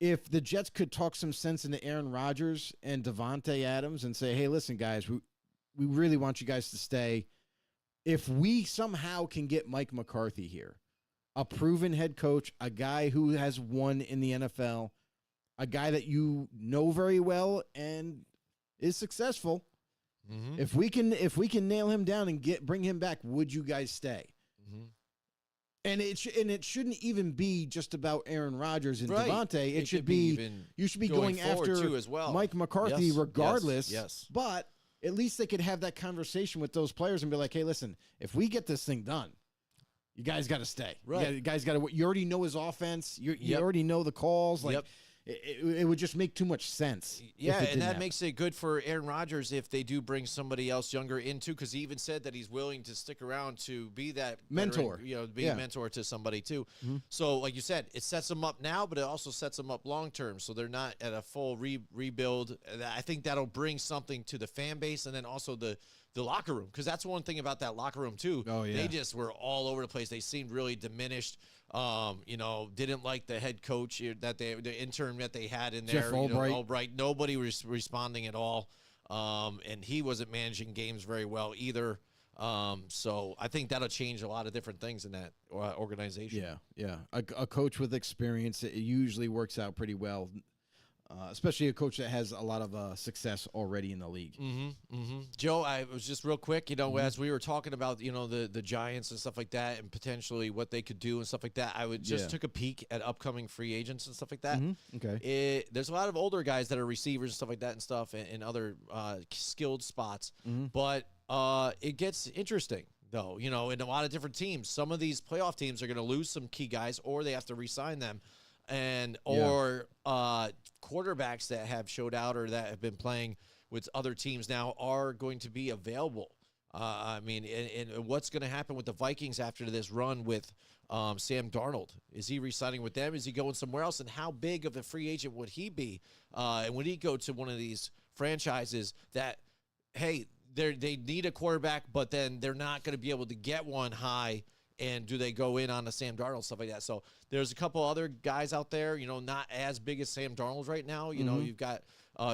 if the Jets could talk some sense into Aaron Rodgers and Devontae Adams and say, hey, listen, guys, we really want you guys to stay. If we somehow can get Mike McCarthy here, a proven head coach, a guy who has won in the NFL, a guy that you know very well and is successful. If we can nail him down and bring him back, would you guys stay? And it shouldn't even be just about Aaron Rodgers and Devontae. It should be you should be going after too as well. Mike McCarthy regardless. Yes. But at least they could have that conversation with those players and be like, hey, listen, if we get this thing done, you guys got to stay. Right. You guys got to. You already know his offense. You already know the calls. Like it would just make too much sense. Yeah, and that makes it good for Aaron Rodgers if they do bring somebody else younger into, because he even said that he's willing to stick around to be that mentor, veteran, be a mentor to somebody too. So, like you said, it sets them up now, but it also sets them up long term. So they're not at a full rebuild. I think that'll bring something to the fan base, and then also the locker room, because that's one thing about that locker room too. Oh yeah, they just were all over the place. They seemed really diminished. Didn't like the head coach the intern that they had in there. Jeff Albright. Albright. Nobody was responding at all. And he wasn't managing games very well either. So I think that'll change a lot of different things in that organization. Yeah. A coach with experience, it usually works out pretty well. Especially a coach that has a lot of success already in the league. Joe, I was just real quick, as we were talking about, the Giants and stuff like that and potentially what they could do and stuff like that, I took a peek at upcoming free agents and stuff like that. Okay. There's a lot of older guys that are receivers and stuff like that and stuff and other skilled spots, but it gets interesting. Though, in a lot of different teams, some of these playoff teams are going to lose some key guys or they have to re-sign them. Or quarterbacks that have showed out or that have been playing with other teams now are going to be available. And what's going to happen with the Vikings after this run with Sam Darnold? Is he re-signing with them? Is he going somewhere else? And how big of a free agent would he be? And would he go to one of these franchises that, hey, they need a quarterback, but then they're not going to be able to get one high? And do they go in on the Sam Darnold, stuff like that? So there's a couple other guys out there, not as big as Sam Darnold right now. You've got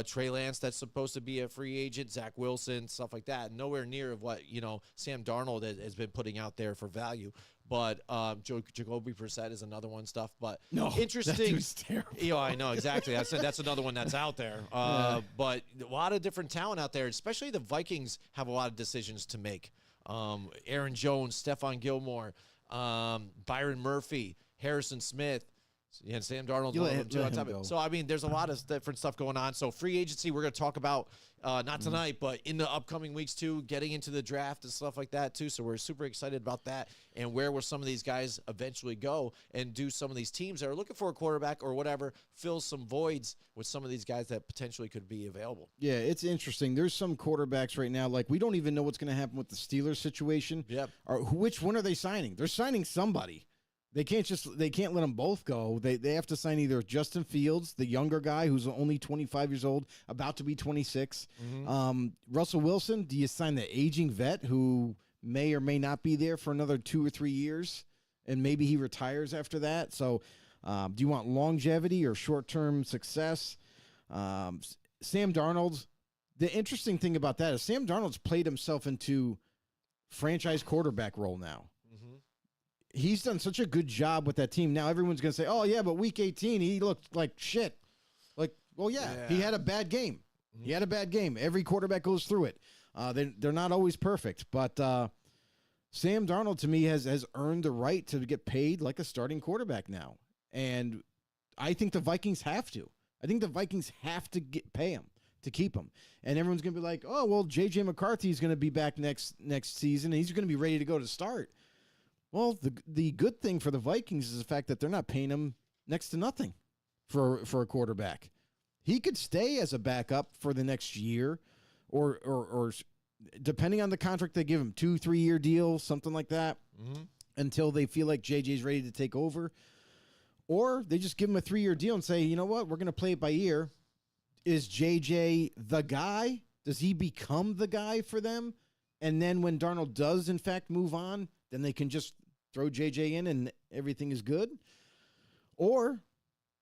Trey Lance that's supposed to be a free agent, Zach Wilson, stuff like that. Nowhere near of what, Sam Darnold has been putting out there for value. But Jacoby Brissett is another one stuff. But interesting. That dude's terrible. I know, exactly. I said that's another one that's out there. But a lot of different talent out there, especially the Vikings have a lot of decisions to make. Aaron Jones, Stephon Gilmore, Byron Murphy, Harrison Smith, and Sam Darnold. So, there's a lot of different stuff going on. So, free agency, we're going to talk about not tonight, but in the upcoming weeks, too, getting into the draft and stuff like that, too. So, we're super excited about that and where will some of these guys eventually go and do some of these teams that are looking for a quarterback or whatever, fill some voids with some of these guys that potentially could be available. Yeah, it's interesting. There's some quarterbacks right now, like we don't even know what's going to happen with the Steelers situation. Yep. Or which one are they signing? They're signing somebody. They can't let them both go. They have to sign either Justin Fields, the younger guy who's only 25 years old, about to be 26. Russell Wilson, do you sign the aging vet who may or may not be there for another 2 or 3 years, and maybe he retires after that? So do you want longevity or short-term success? Sam Darnold, the interesting thing about that is Sam Darnold's played himself into franchise quarterback role now. He's done such a good job with that team. Now everyone's going to say, oh, yeah, but week 18, he looked like shit. Like, well, yeah. He had a bad game. He had a bad game. Every quarterback goes through it. They're not always perfect. But Sam Darnold, to me, has earned the right to get paid like a starting quarterback now. And I think the Vikings have to. I think the Vikings have to pay him to keep him. And everyone's going to be like, oh, well, J.J. McCarthy is going to be back next season, and he's going to be ready to go to start. Well, the good thing for the Vikings is the fact that they're not paying him next to nothing for a quarterback. He could stay as a backup for the next year or depending on the contract they give him, 2-3 year deal, something like that, until they feel like JJ's ready to take over. Or they just give him a 3 year deal and say, you know what, we're going to play it by ear. is JJ the guy? Does he become the guy for them? And then when Darnold does, in fact, move on, then they can just throw JJ in and everything is good? Or,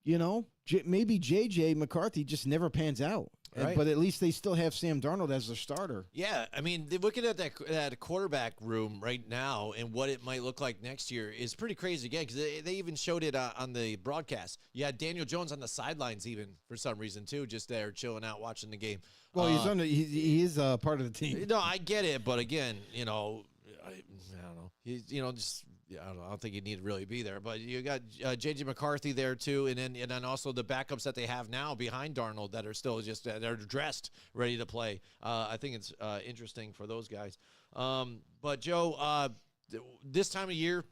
maybe JJ McCarthy just never pans out. Right. But at least they still have Sam Darnold as their starter. Yeah, I mean, looking at that quarterback room right now and what it might look like next year is pretty crazy again, because they even showed it on the broadcast. You had Daniel Jones on the sidelines even for some reason too, just there chilling out watching the game. Well, he is part of the team. No, I get it, but again, I don't know. He's I don't know. I don't think he'd need to really be there. But you got J.J. McCarthy there too, and then also the backups that they have now behind Darnold that are still just they're dressed, ready to play. I think it's interesting for those guys. But Joe, this time of year,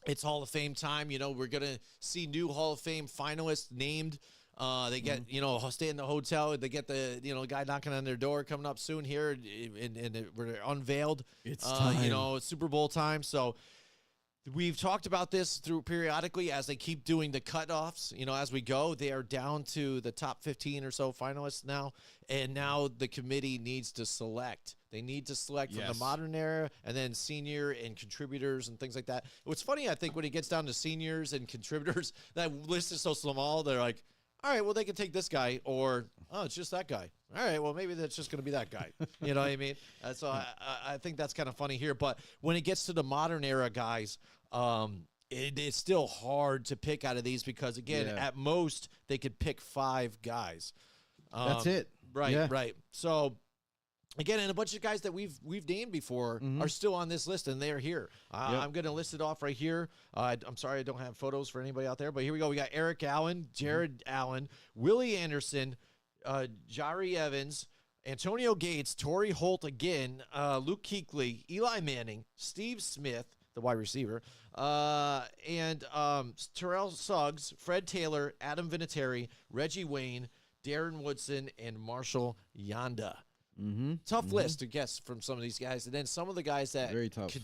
it's Hall of Fame time. We're gonna see new Hall of Fame finalists named. They get, stay in the hotel. They get the, guy knocking on their door coming up soon here, and we're unveiled. It's time. It's Super Bowl time. So we've talked about this through periodically as they keep doing the cutoffs. As we go, they are down to the top 15 or so finalists now, and now the committee needs to select. They need to select from the modern era and then senior and contributors and things like that. What's funny, I think, when it gets down to seniors and contributors, that list is so small. They're like, all right, well, they can take this guy, or, oh, it's just that guy. All right, well, maybe that's just going to be that guy. You know what I mean? So I think that's kind of funny here. But when it gets to the modern era guys, it's still hard to pick out of these because, again, at most, they could pick 5 guys. That's it. Right, right. So, again, and a bunch of guys that we've named before are still on this list, and they're here. I'm going to list it off right here. I'm sorry I don't have photos for anybody out there, but here we go. We got Eric Allen, Jared Allen, Willie Anderson, Jari Evans, Antonio Gates, Torrey Holt again, Luke Kuechly, Eli Manning, Steve Smith, the wide receiver, and Terrell Suggs, Fred Taylor, Adam Vinatieri, Reggie Wayne, Darren Woodson, and Marshall Yanda. Tough list to guess from some of these guys. And then some of the guys that Very tough.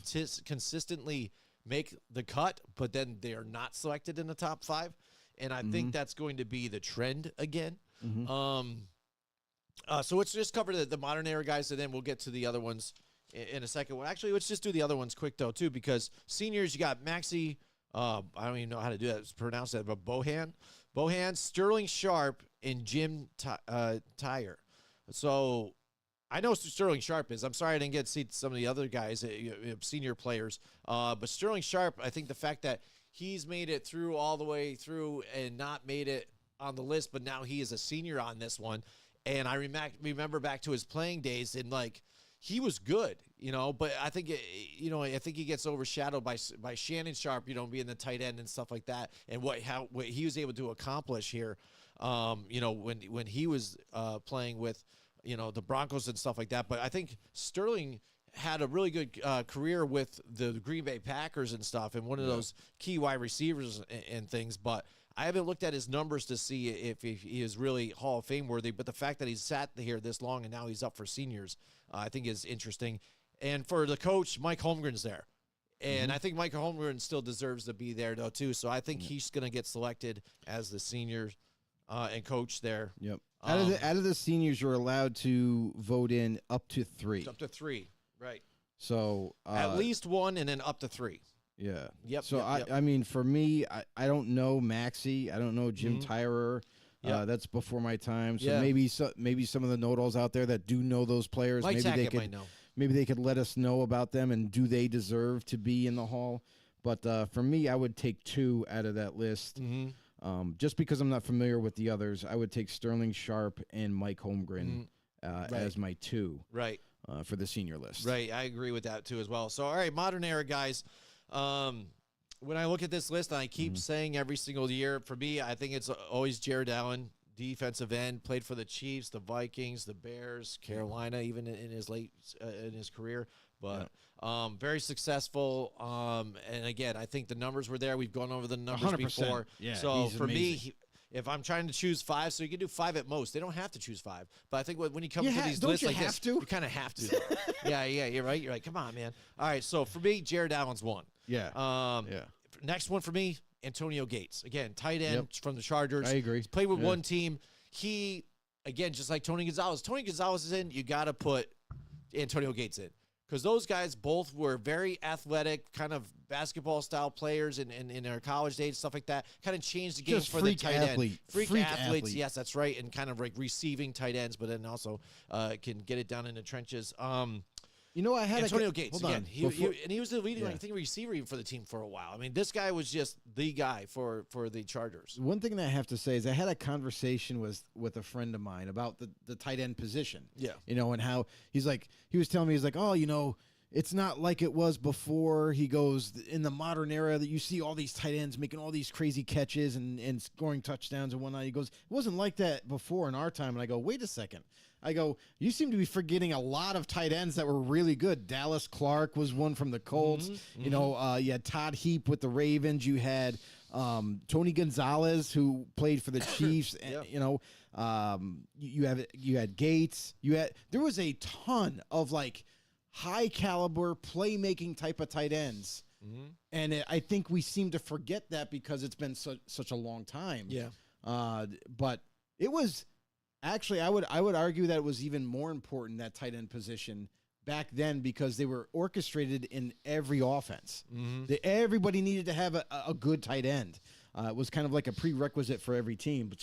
Consistently make the cut, but then they are not selected in the top 5. And I think that's going to be the trend again. So let's just cover the modern era guys, and then we'll get to the other ones in a second. Well, actually, let's just do the other ones quick, though, too, because seniors, you got Maxie, I don't even know how to do that, pronounce that, but Bohan, Sterling Sharp, and Jim Tyre. So I know who Sterling Sharp is. I'm sorry I didn't get to see some of the other guys, senior players. But Sterling Sharp, I think the fact that he's made it through all the way through and not made it on the list, but now he is a senior on this one. And I remember back to his playing days, and he was good, but I think I think he gets overshadowed by Shannon Sharp, being the tight end and stuff like that, and what he was able to accomplish here, when he was playing with the Broncos and stuff like that. But I think Sterling had a really good career with the Green Bay Packers and stuff, and one of those key wide receivers and things. But I haven't looked at his numbers to see if he is really Hall of Fame worthy. But the fact that he's sat here this long and now he's up for seniors, I think is interesting. And for the coach, Mike Holmgren's there. And I think Mike Holmgren still deserves to be there, though, too. So I think he's going to get selected as the senior and coach there. Yep. Out of the seniors, you're allowed to vote in up to 3. Up to 3, right. So at least 1 and then up to 3. Yeah. Yep. So yep. I mean, for me, I don't know Maxie. I don't know Jim Tyrer. That's before my time. So maybe some of the know-it-alls out there that do know those players, Mike maybe Tackett they could might know. Maybe they could let us know about them and do they deserve to be in the Hall. But for me, I would take 2 out of that list. Just because I'm not familiar with the others, I would take Sterling Sharp and Mike Holmgren as my 2 for the senior list. Right, I agree with that too as well. So, all right, modern era guys. When I look at this list, and I keep saying every single year, for me, I think it's always Jared Allen, defensive end, played for the Chiefs, the Vikings, the Bears, Carolina, even in his in his career. But very successful. And again, I think the numbers were there. We've gone over the numbers 100%. before. Yeah, so he's for amazing. me, if I'm trying to choose 5, so you can do 5 at most. They don't have to choose 5. But I think when you come to these lists like this, you kind of have to. Yeah, you're right. You're like, come on, man. All right, so for me, Jared Allen's 1. Yeah. Next one for me, Antonio Gates. Again, tight end from the Chargers. I agree. He's played with one team. He again, just like Tony Gonzalez. Tony Gonzalez is in, you got to put Antonio Gates in. Because those guys both were very athletic, kind of basketball-style players in their college days, stuff like that. Kind of changed the game Just for the freak tight athlete. end. Freak Freak athletes, athlete. yes, that's right, and kind of like receiving tight ends, but then also can get it down in the trenches. You know, I had Antonio Gates, hold again, on. he was the leading, Yeah. I think, receiver even for the team for a while. I mean, this guy was just the guy for the Chargers. One thing that I have to say is I had a conversation with a friend of mine about the tight end position. Yeah. You know, and how he was telling me, he's like, oh, you know, it's not like it was before. He goes, in the modern era that you see all these tight ends making all these crazy catches and scoring touchdowns and whatnot. He goes, it wasn't like that before in our time. And I go, wait a second. I go, you seem to be forgetting a lot of tight ends that were really good. Dallas Clark was one from the Colts. You know, you had Todd Heap with the Ravens. You had Tony Gonzalez, who played for the Chiefs. And, you know, you had Gates. There was a ton of like high caliber playmaking type of tight ends. And I think we seem to forget that because it's been such a long time. Yeah. But it was. Actually, I would argue that it was even more important, that tight end position back then, because they were orchestrated in every offense. Everybody needed to have a good tight end. It was kind of like a prerequisite for every team.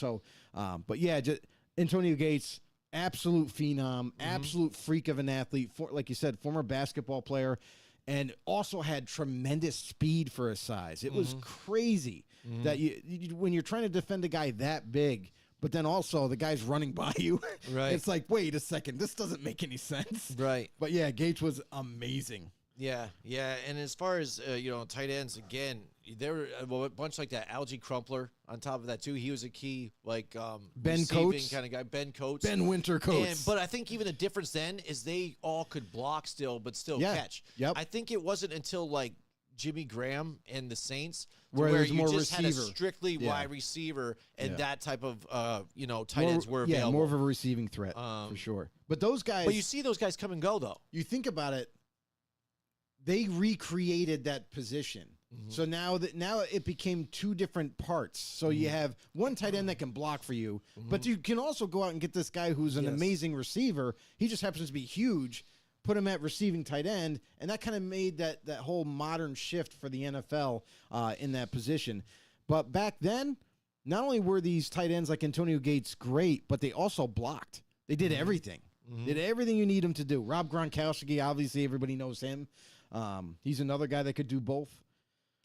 But yeah, just Antonio Gates, absolute phenom, absolute freak of an athlete. Like you said, former basketball player, and also had tremendous speed for his size. It was crazy that you when you're trying to defend a guy that big, but then also the guy's running by you. Right. It's like, wait a second, this doesn't make any sense. Right. But yeah, Gates was amazing. Yeah, and as far as tight ends, again, there were a bunch like that. Algie Crumpler on top of that too. He was a key Ben receiving Coates. kind of guy. Ben Coates. Ben Winter Coates. But I think even the difference then is they all could block still, but still catch. Yep. I think it wasn't until like Jimmy Graham and the Saints Where where there's you more just had a receiver. strictly Yeah. wide receiver and Yeah. that type of tight ends were available. Yeah, more of a receiving threat for sure. But those guys, But you see those guys come and go though. you think about it, they recreated that position. So now it became two different parts. So you have one tight end that can block for you, but you can also go out and get this guy who's an amazing receiver. He just happens to be huge. Put him at receiving tight end, and that kind of made that whole modern shift for the NFL in that position. But back then, not only were these tight ends like Antonio Gates great, but they also blocked. They did everything. Did everything you need them to do. Rob Gronkowski, obviously everybody knows him. He's another guy that could do both.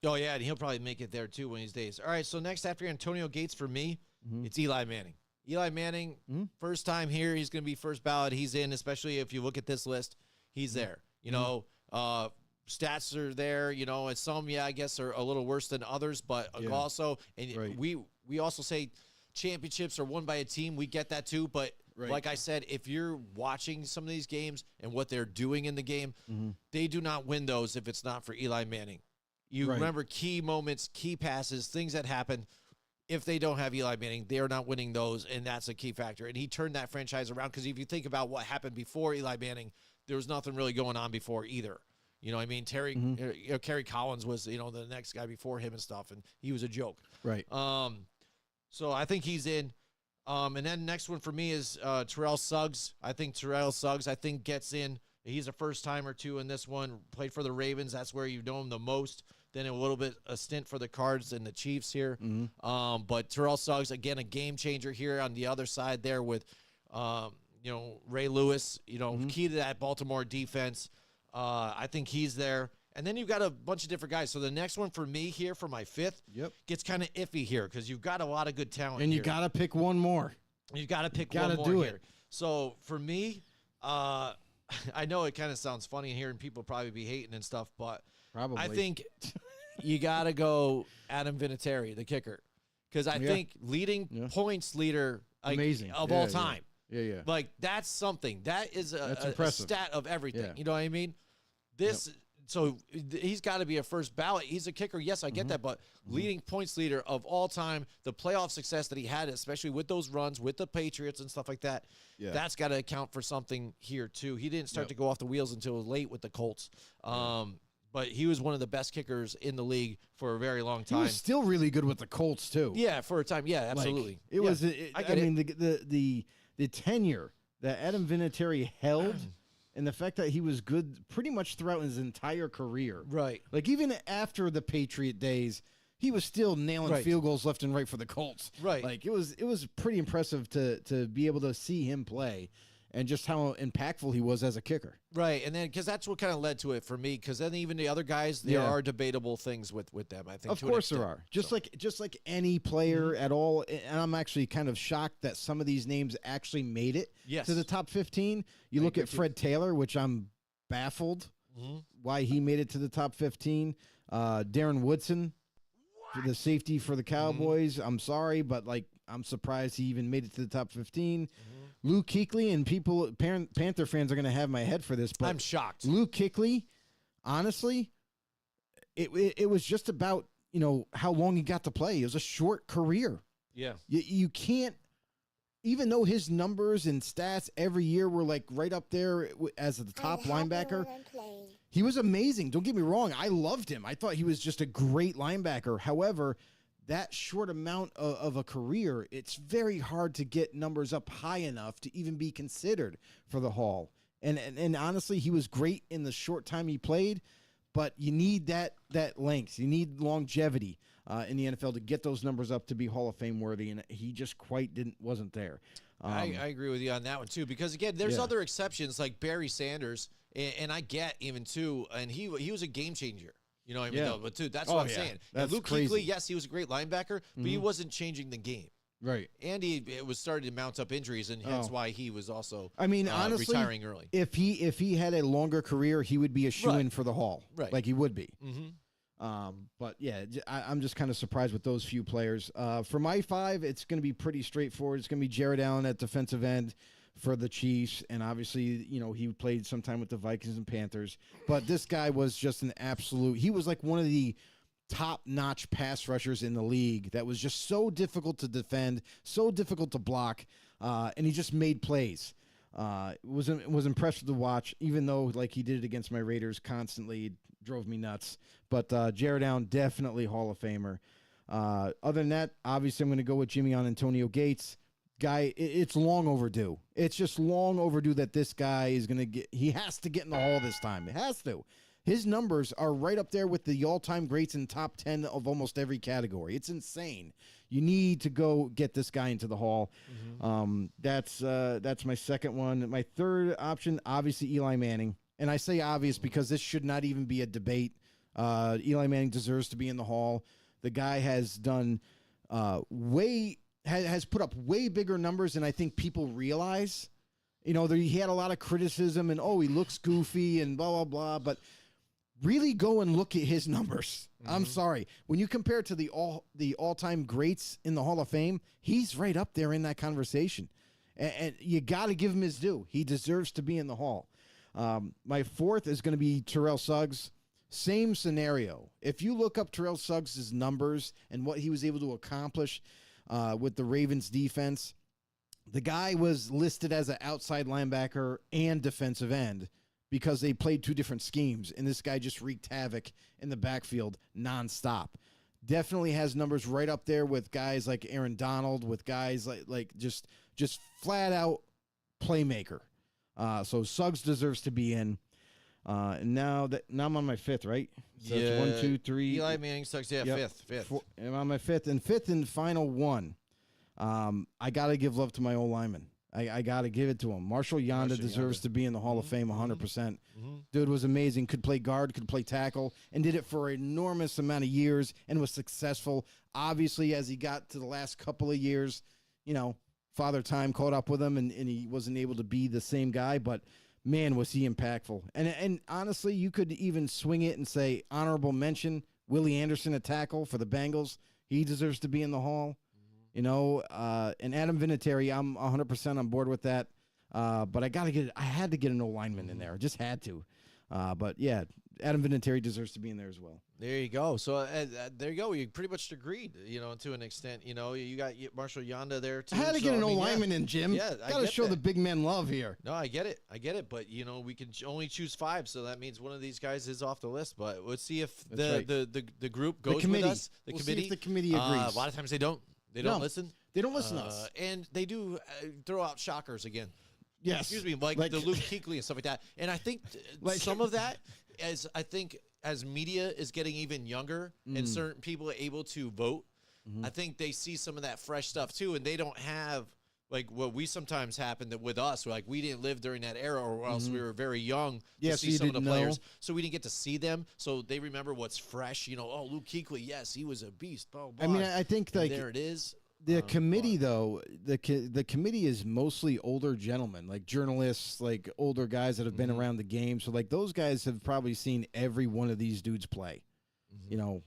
Oh, yeah, and he'll probably make it there, too, one of these days. All right, so next after Antonio Gates, for me, it's Eli Manning. Eli Manning, first time here, he's going to be first ballot. He's in, especially if you look at this list. He's there. You know, stats are there, and some, I guess, are a little worse than others, but also, and Right. we also say championships are won by a team. We get that, too, but like I said, if you're watching some of these games and what they're doing in the game, they do not win those if it's not for Eli Manning. You remember key moments, key passes, things that happen. If they don't have Eli Manning, they are not winning those, and that's a key factor. And he turned that franchise around because if you think about what happened before Eli Manning, there was nothing really going on before either. You know what I mean? Kerry Collins was, the next guy before him and stuff, and he was a joke. Right. So I think he's in. And then next one for me is Terrell Suggs. I think Terrell Suggs, gets in. He's a first-timer, too, in this one. Played for the Ravens. That's where you know him the most. Then a little bit a stint for the Cards and the Chiefs here. But Terrell Suggs, again, a game changer here on the other side there with, Ray Lewis, key to that Baltimore defense. I think he's there. And then you've got a bunch of different guys. So the next one for me here for my fifth gets kind of iffy here because you've got a lot of good talent And you here. got to pick one more. You got to pick Gotta one more do here. it. So for me, I know it kind of sounds funny here and people probably be hating and stuff, but Probably. I think you got to go Adam Vinatieri, the kicker, because I think leading points leader Amazing. of Yeah, all yeah. time. Yeah. Like, that's something. That is That's a impressive. stat of everything. Yeah. You know what I mean? So he's got to be a first ballot. He's a kicker. Yes, I get that. But leading points leader of all time, the playoff success that he had, especially with those runs with the Patriots and stuff like that, that's got to account for something here, too. He didn't start to go off the wheels until late with the Colts. But he was one of the best kickers in the league for a very long He time. was still really good with the Colts, too. Yeah, for a time. Yeah, absolutely. Like, it was. I get mean, the the tenure that Adam Vinatieri held and the fact that he was good pretty much throughout his entire career. Right. Like, even after the Patriot days, he was still nailing Right. field goals left and right for the Colts. Right. Like, it was pretty impressive to be able to see him play and just how impactful he was as a kicker. Right, and then because that's what kind of led to it for me. Because then even the other guys, there Yeah. are debatable things with them. I think Of to an course there extent. are. Just So- like any player at all. And I'm actually kind of shocked that some of these names actually made it Yes. to the top 15. You I look agree at too. Fred Taylor, which I'm baffled why he made it to the top 15. Darren Woodson, for the safety for the Cowboys. I'm sorry, but like I'm surprised he even made it to the top 15. Luke Kuechly, and people, Panther fans are going to have my head for this, but I'm shocked. Luke Kuechly, honestly, it was just about, how long he got to play. It was a short career. Yeah. You can't, even though his numbers and stats every year were like right up there as the top linebacker, he was amazing. Don't get me wrong. I loved him. I thought he was just a great linebacker. However, that short amount of a career, it's very hard to get numbers up high enough to even be considered for the Hall. And honestly, he was great in the short time he played, but you need that length. You need longevity in the NFL to get those numbers up to be Hall of Fame worthy, and he just wasn't there. I agree with you on that one too, because again, there's Yeah. other exceptions like Barry Sanders, and I get even too, and he was a game changer. You know what I mean? Yeah. No, but dude, that's Oh, what I'm yeah. saying. And That's Luke crazy. Kuechly, yes, he was a great linebacker, but he wasn't changing the game. Right. And it was starting to mount up injuries, and hence Oh. why he was also I mean, honestly, retiring early. If he had a longer career, he would be a shoe-in for the Hall. Right. Like he would be. Mm-hmm. But yeah, I'm just kind of surprised with those few players. For my 5, it's going to be pretty straightforward. It's going to be Jared Allen at defensive end for the Chiefs, and obviously, he played sometime with the Vikings and Panthers. But this guy was just an absolute. He was like one of the top-notch pass rushers in the league. That was just so difficult to defend, so difficult to block, and he just made plays. Was impressive to watch, even though like he did it against my Raiders constantly. It drove me nuts. But Jared Allen, definitely Hall of Famer. Other than that, obviously I'm going to go with Jimmy on Antonio Gates. Guy, it's long overdue. It's just long overdue that this guy is going to get. He has to get in the Hall this time. It has to. His numbers are right up there with the all-time greats in top 10 of almost every category. It's insane. You need to go get this guy into the Hall. That's my second one. My third option, obviously Eli Manning. And I say obvious because this should not even be a debate. Eli Manning deserves to be in the Hall. The guy has done has put up way bigger numbers than I think people realize. He had a lot of criticism and, he looks goofy and blah, blah, blah. But really go and look at his numbers. I'm sorry. When you compare it to the all-time greats in the Hall of Fame, he's right up there in that conversation. And you got to give him his due. He deserves to be in the Hall. My fourth is going to be Terrell Suggs. Same scenario. If you look up Terrell Suggs' numbers and what he was able to accomplish with the Ravens defense, the guy was listed as an outside linebacker and defensive end because they played two different schemes, and this guy just wreaked havoc in the backfield nonstop. Definitely has numbers right up there with guys like Aaron Donald, with guys like just flat out playmaker. So Suggs deserves to be in. And now I'm on my fifth, right? So it's 1, 2, 3. Eli Manning sucks. Yeah, Yep. fifth. I'm on my fifth and final one. I got to give love to my old lineman. I got to give it to him. Marshall Yonda deserves to be in the Hall of Fame 100%. Dude was amazing. Could play guard, could play tackle, and did it for an enormous amount of years and was successful. Obviously, as he got to the last couple of years, Father Time caught up with him, and he wasn't able to be the same guy, but man, was he impactful. And honestly, you could even swing it and say honorable mention, Willie Anderson at tackle for the Bengals. He deserves to be in the Hall. And Adam Vinatieri, I'm 100% on board with that. But I had to get an old lineman in there. I just had to. But yeah, Adam Vinatieri deserves to be in there as well. There you go. So there you go. You pretty much agreed, to an extent. You got Marshall Yonda there too. I had to get an old lineman in, Jim. Yeah, I got to get show that. the big men love here. No, I get it. But we can only choose 5, so that means one of these guys is off the list. But let's see if That's right. the group goes committee. with us. The We'll see committee. if the committee agrees. A lot of times they don't. They don't listen. They don't listen to us. And they do throw out shockers again. Yes. Excuse me, like the Luke Kuechly and stuff like that. And I think some of that, as media is getting even younger and certain people are able to vote, I think they see some of that fresh stuff too, and they don't have like what we sometimes happened with us. Like we didn't live during that era, or else we were very young to see some of the players, so we didn't get to see them. So they remember what's fresh. Oh, Luke Kuechly, yes, he was a beast. Blah, blah. I mean, I think like there it is. The committee, though, the committee is mostly older gentlemen, like journalists, like older guys that have been around the game. So, like, those guys have probably seen every one of these dudes play.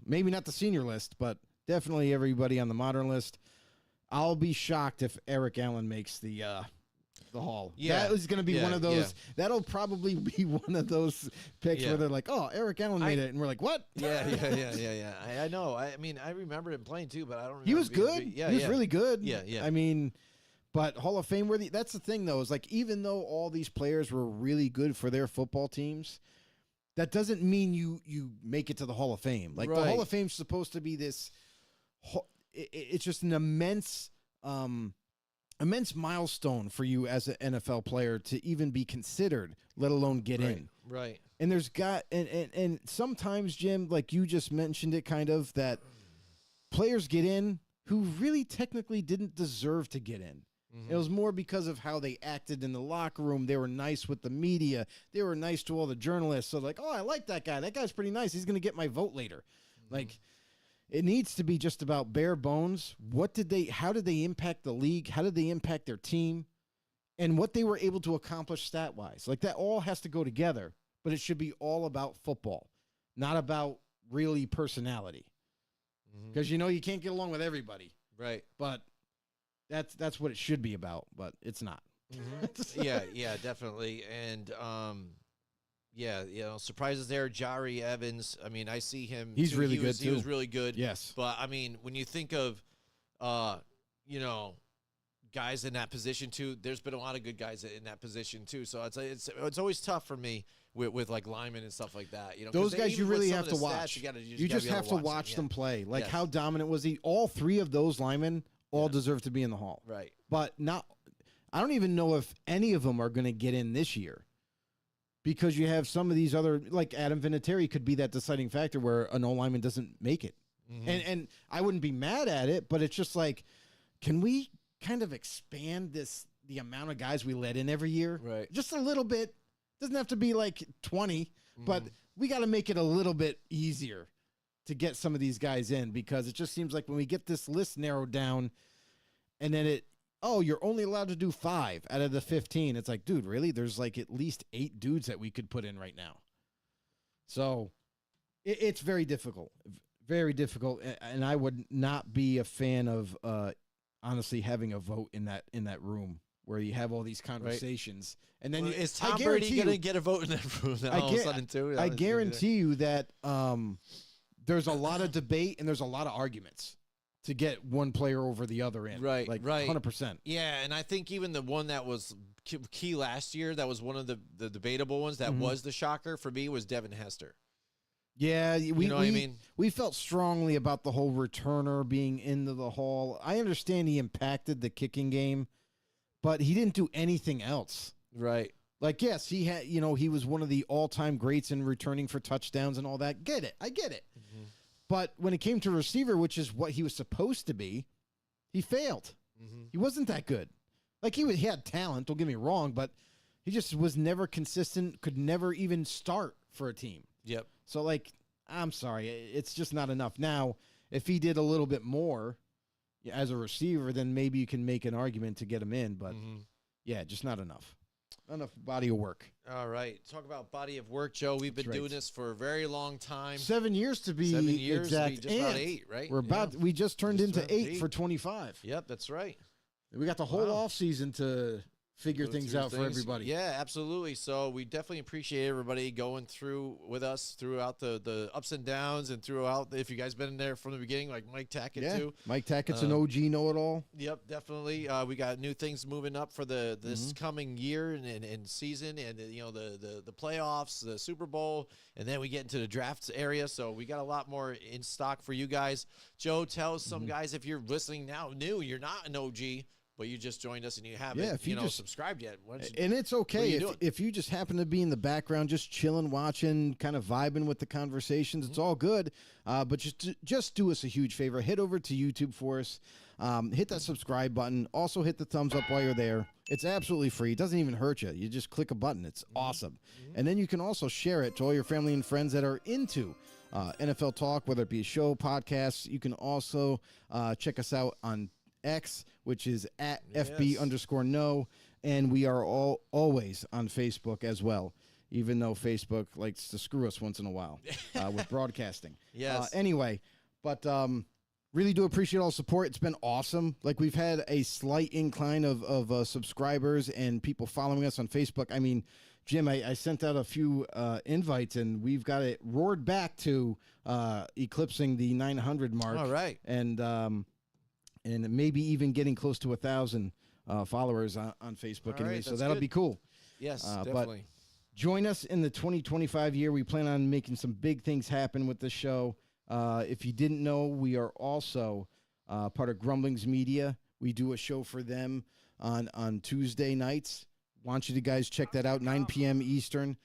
Maybe not the senior list, but definitely everybody on the modern list. I'll be shocked if Eric Allen makes the Hall. Yeah. That is going to be one of those. Yeah. That'll probably be one of those picks where they're like, "Oh, Eric Allen made it," and we're like, "What?" Yeah. I know. I mean, I remember him playing too, but I don't remember. He was good. He was really good. Yeah. I mean, but Hall of Fame worthy. That's the thing, though, is like even though all these players were really good for their football teams, that doesn't mean you make it to the Hall of Fame. Like the Hall of Fame's supposed to be this. It's just an immense milestone for you as an NFL player to even be considered, let alone get in. Right. And there's and sometimes, Jim, like you just mentioned it kind of, that players get in who really technically didn't deserve to get in. It was more because of how they acted in the locker room. They were nice with the media. They were nice to all the journalists. So like, oh, I like that guy. That guy's pretty nice. He's going to get my vote later. Like, it needs to be just about bare bones. How did they impact the league? How did they impact their team? And what they were able to accomplish stat-wise. Like, that all has to go together, but it should be all about football, not about really personality. Because, you can't get along with everybody. Right. But that's what it should be about, but it's not. Yeah, definitely. And, surprises there. Jari Evans. I mean, I see him. He's really good, too. He was really good. Yes. But, I mean, when you think of, guys in that position, too, there's been a lot of good guys in that position, too. So it's always tough for me with like linemen and stuff like that. Those guys you really have to watch. You just have to watch them play. Like, how dominant was he? All three of those linemen all deserve to be in the Hall. Right. But I don't even know if any of them are going to get in this year. Because you have some of these other, like Adam Vinatieri could be that deciding factor where an O-lineman doesn't make it. And I wouldn't be mad at it, but it's just like, can we kind of expand the amount of guys we let in every year? Right. Just a little bit. Doesn't have to be like 20, but we got to make it a little bit easier to get some of these guys in, because it just seems like when we get this list narrowed down and then you're only allowed to do 5 out of the 15. It's like, dude, really? There's like at least 8 dudes that we could put in right now. So it's very difficult, and I would not be a fan of honestly having a vote in that room where you have all these conversations, and then is Tom Brady going to get a vote in that room all of a sudden too? I guarantee you that there's a lot of debate and there's a lot of arguments to get one player over the other in. Right, like right. 100%. Yeah, and I think even the one that was key last year, that was one of the debatable ones, that was the shocker for me, was Devin Hester. Yeah, what I mean? We felt strongly about the whole returner being into the Hall. I understand he impacted the kicking game, but he didn't do anything else. Right. Like, yes, he had, he was one of the all-time greats in returning for touchdowns and all that. I get it. But when it came to receiver, which is what he was supposed to be, he failed. He wasn't that good. Like, he had talent, don't get me wrong, but he just was never consistent, could never even start for a team. Yep. So, like, I'm sorry, it's just not enough. Now, if he did a little bit more as a receiver, then maybe you can make an argument to get him in. But, yeah, just not enough. Not enough body of work. All right. Talk about body of work, Joe. We've been doing this for a very long time. 7 years to be 7 years, exact. just about 8, right? We just turned into 8 for 25. Yep, that's right. We got the whole off season to figure go things through out for everybody. Yeah, absolutely. So we definitely appreciate everybody going through with us throughout the ups and downs and throughout. If you guys been in there from the beginning, like Mike Tackett too. Mike Tackett's an OG know-it-all. Yep, definitely. We got new things moving up for this coming year and season, and the playoffs, the Super Bowl, and then we get into the drafts area. So we got a lot more in stock for you guys. Joe, tell some guys, if you're listening now, you're not an OG, but you just joined us and you haven't if you just subscribed yet. And it's okay doing? if you just happen to be in the background, just chilling, watching, kind of vibing with the conversations. It's all good. But just do us a huge favor. Head over to YouTube for us. Hit that subscribe button. Also hit the thumbs up while you're there. It's absolutely free. It doesn't even hurt you. You just click a button. It's awesome. And then you can also share it to all your family and friends that are into NFL talk, whether it be a show, podcasts. You can also check us out on X, which is at FB_no, and we are always on Facebook as well, even though Facebook likes to screw us once in a while with broadcasting. Yes. Anyway, but really do appreciate all the support. It's been awesome. Like, we've had a slight incline of subscribers and people following us on Facebook. I mean, Jim, I sent out a few invites, and we've got it roared back to eclipsing the 900 mark. All right. And maybe even getting close to 1,000 followers on Facebook. All Anyway, right, so that's that'll good. be cool. Yes, But definitely. join us in the 2025 year. We plan on making some big things happen with this show. If you didn't know, we are also part of Grumblings Media. We do a show for them on Tuesday nights. Want you to guys check that out, 9 p.m. Eastern.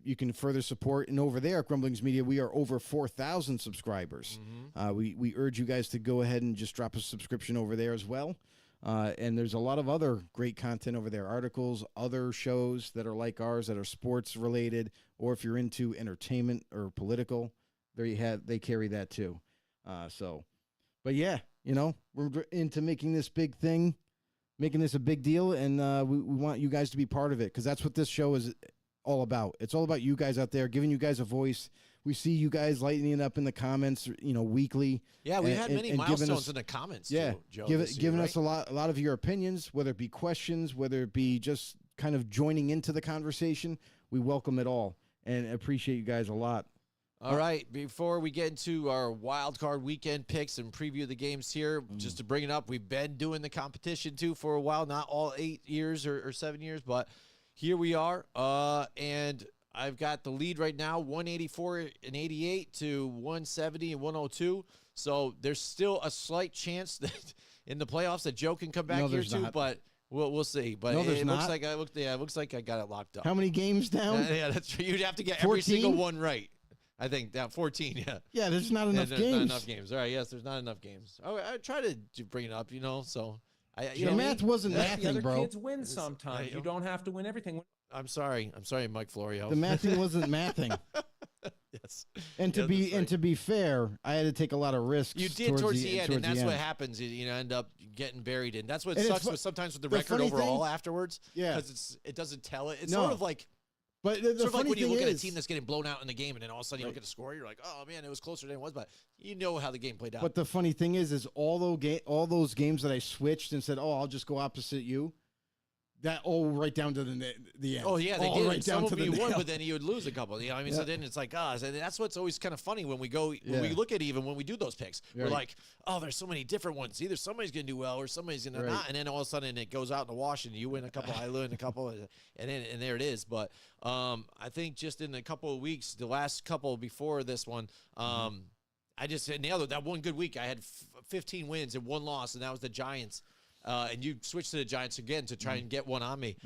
You can further support. And over there at Grumblings Media, we are over 4,000 subscribers. We urge you guys to go ahead and just drop a subscription over there as well. And there's a lot of other great content over there, articles, other shows that are like ours that are sports related, or if you're into entertainment or political, they carry that too. But yeah, we're into making this big thing, making this a big deal, and we want you guys to be part of it, because that's what this show is all about. It's all about you guys out there, giving you guys a voice. We see you guys lighting it up in the comments, weekly. Yeah, we had many milestones us, in the comments. Yeah, too, Joe, giving us a lot of your opinions, whether it be questions, whether it be just kind of joining into the conversation. We welcome it all and appreciate you guys a lot. All right, before we get into our wild card weekend picks and preview the games here, just to bring it up, we've been doing the competition too for a while, not all 8 years or 7 years, but here we are, and I've got the lead right now, 184 and 88 to 170 and 102. So there's still a slight chance that in the playoffs that Joe can come back here too, but we'll see. But No, it not. looks like I got it locked up. How many games down? Yeah, that's true. You'd have to get 14? every single one right. I think down 14. Yeah. Yeah, there's not enough there's games. not enough games. All right. Yes, there's not enough games. I try to bring it up, So Your math wasn't The mathing, other bro. kids win sometimes. You don't have to win everything. I'm sorry, Mike Florio. The mathing wasn't mathing. Yes. And to Yeah, be that's right. to be fair, I had to take a lot of risks. You did towards the end, and that's what happens. You end up getting buried in. That's what And it's sucks fu- with sometimes with the the record funny overall thing- afterwards. Yeah. because it doesn't tell it. It's No. sort of like But the sort of like funny when you thing look at a is- team that's getting blown out in the game, and then all of a sudden you Right. look at the score, you're like, oh man, it was closer than it was, but you know how the game played out. But the funny thing is all those games that I switched and said, "Oh, I'll just go opposite you," that all right down to the end. Oh yeah, they all did. right Some down of to the you won, nail. but then you would lose a couple. I mean, so Yeah. then it's like, and that's what's always kind of funny when we go when we Yeah. look at even when we do those picks. We're Right. like, oh, there's so many different ones. Either somebody's gonna do well or somebody's gonna Right. not, and then all of a sudden it goes out in the wash, and you win a couple, I win a couple, and there it is. But I think just in a couple of weeks, the last couple before this one, I just nailed it. That one good week, I had 15 wins and 1 loss, and that was the Giants. And you switched to the Giants again to try and get one on me.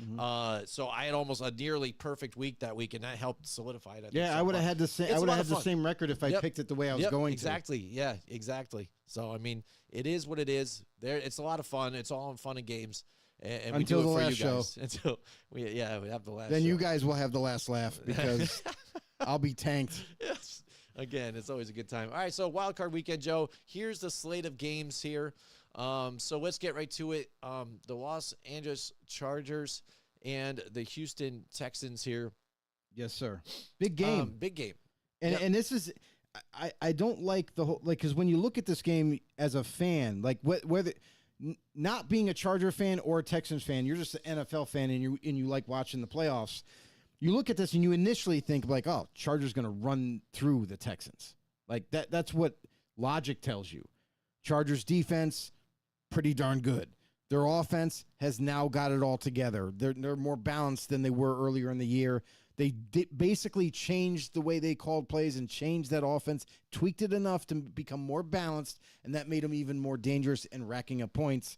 So I had almost a nearly perfect week that week, and that helped solidify it. I think, Yeah, I would have had the same. It's I a would lot have of had the fun. same record if I Yep. picked it the way I was Yep, going exactly. Yeah, exactly. So I mean, it is what it is. It's a lot of fun. It's all in fun and games, and Until we do the it for last you show. guys. Until we have the last. to. Then show. you guys will have the last laugh because I'll be tanked. Yes. Again, it's always a good time. All right, so wild card weekend, Joe. Here's the slate of games here. So let's get right to it. The Los Angeles Chargers and the Houston Texans here. Yes, sir. Big game. Big game. And Yep. and this is, I don't like the whole, like, because when you look at this game as a fan, like whether not being a Charger fan or a Texans fan, you're just an NFL fan and you like watching the playoffs. You look at this and you initially think like, oh, Chargers going to run through the Texans. Like that's what logic tells you. Chargers defense, pretty darn good. Their offense has now got it all together. They're more balanced than they were earlier in the year. They basically changed the way they called plays and changed that offense, tweaked it enough to become more balanced, and that made them even more dangerous and racking up points.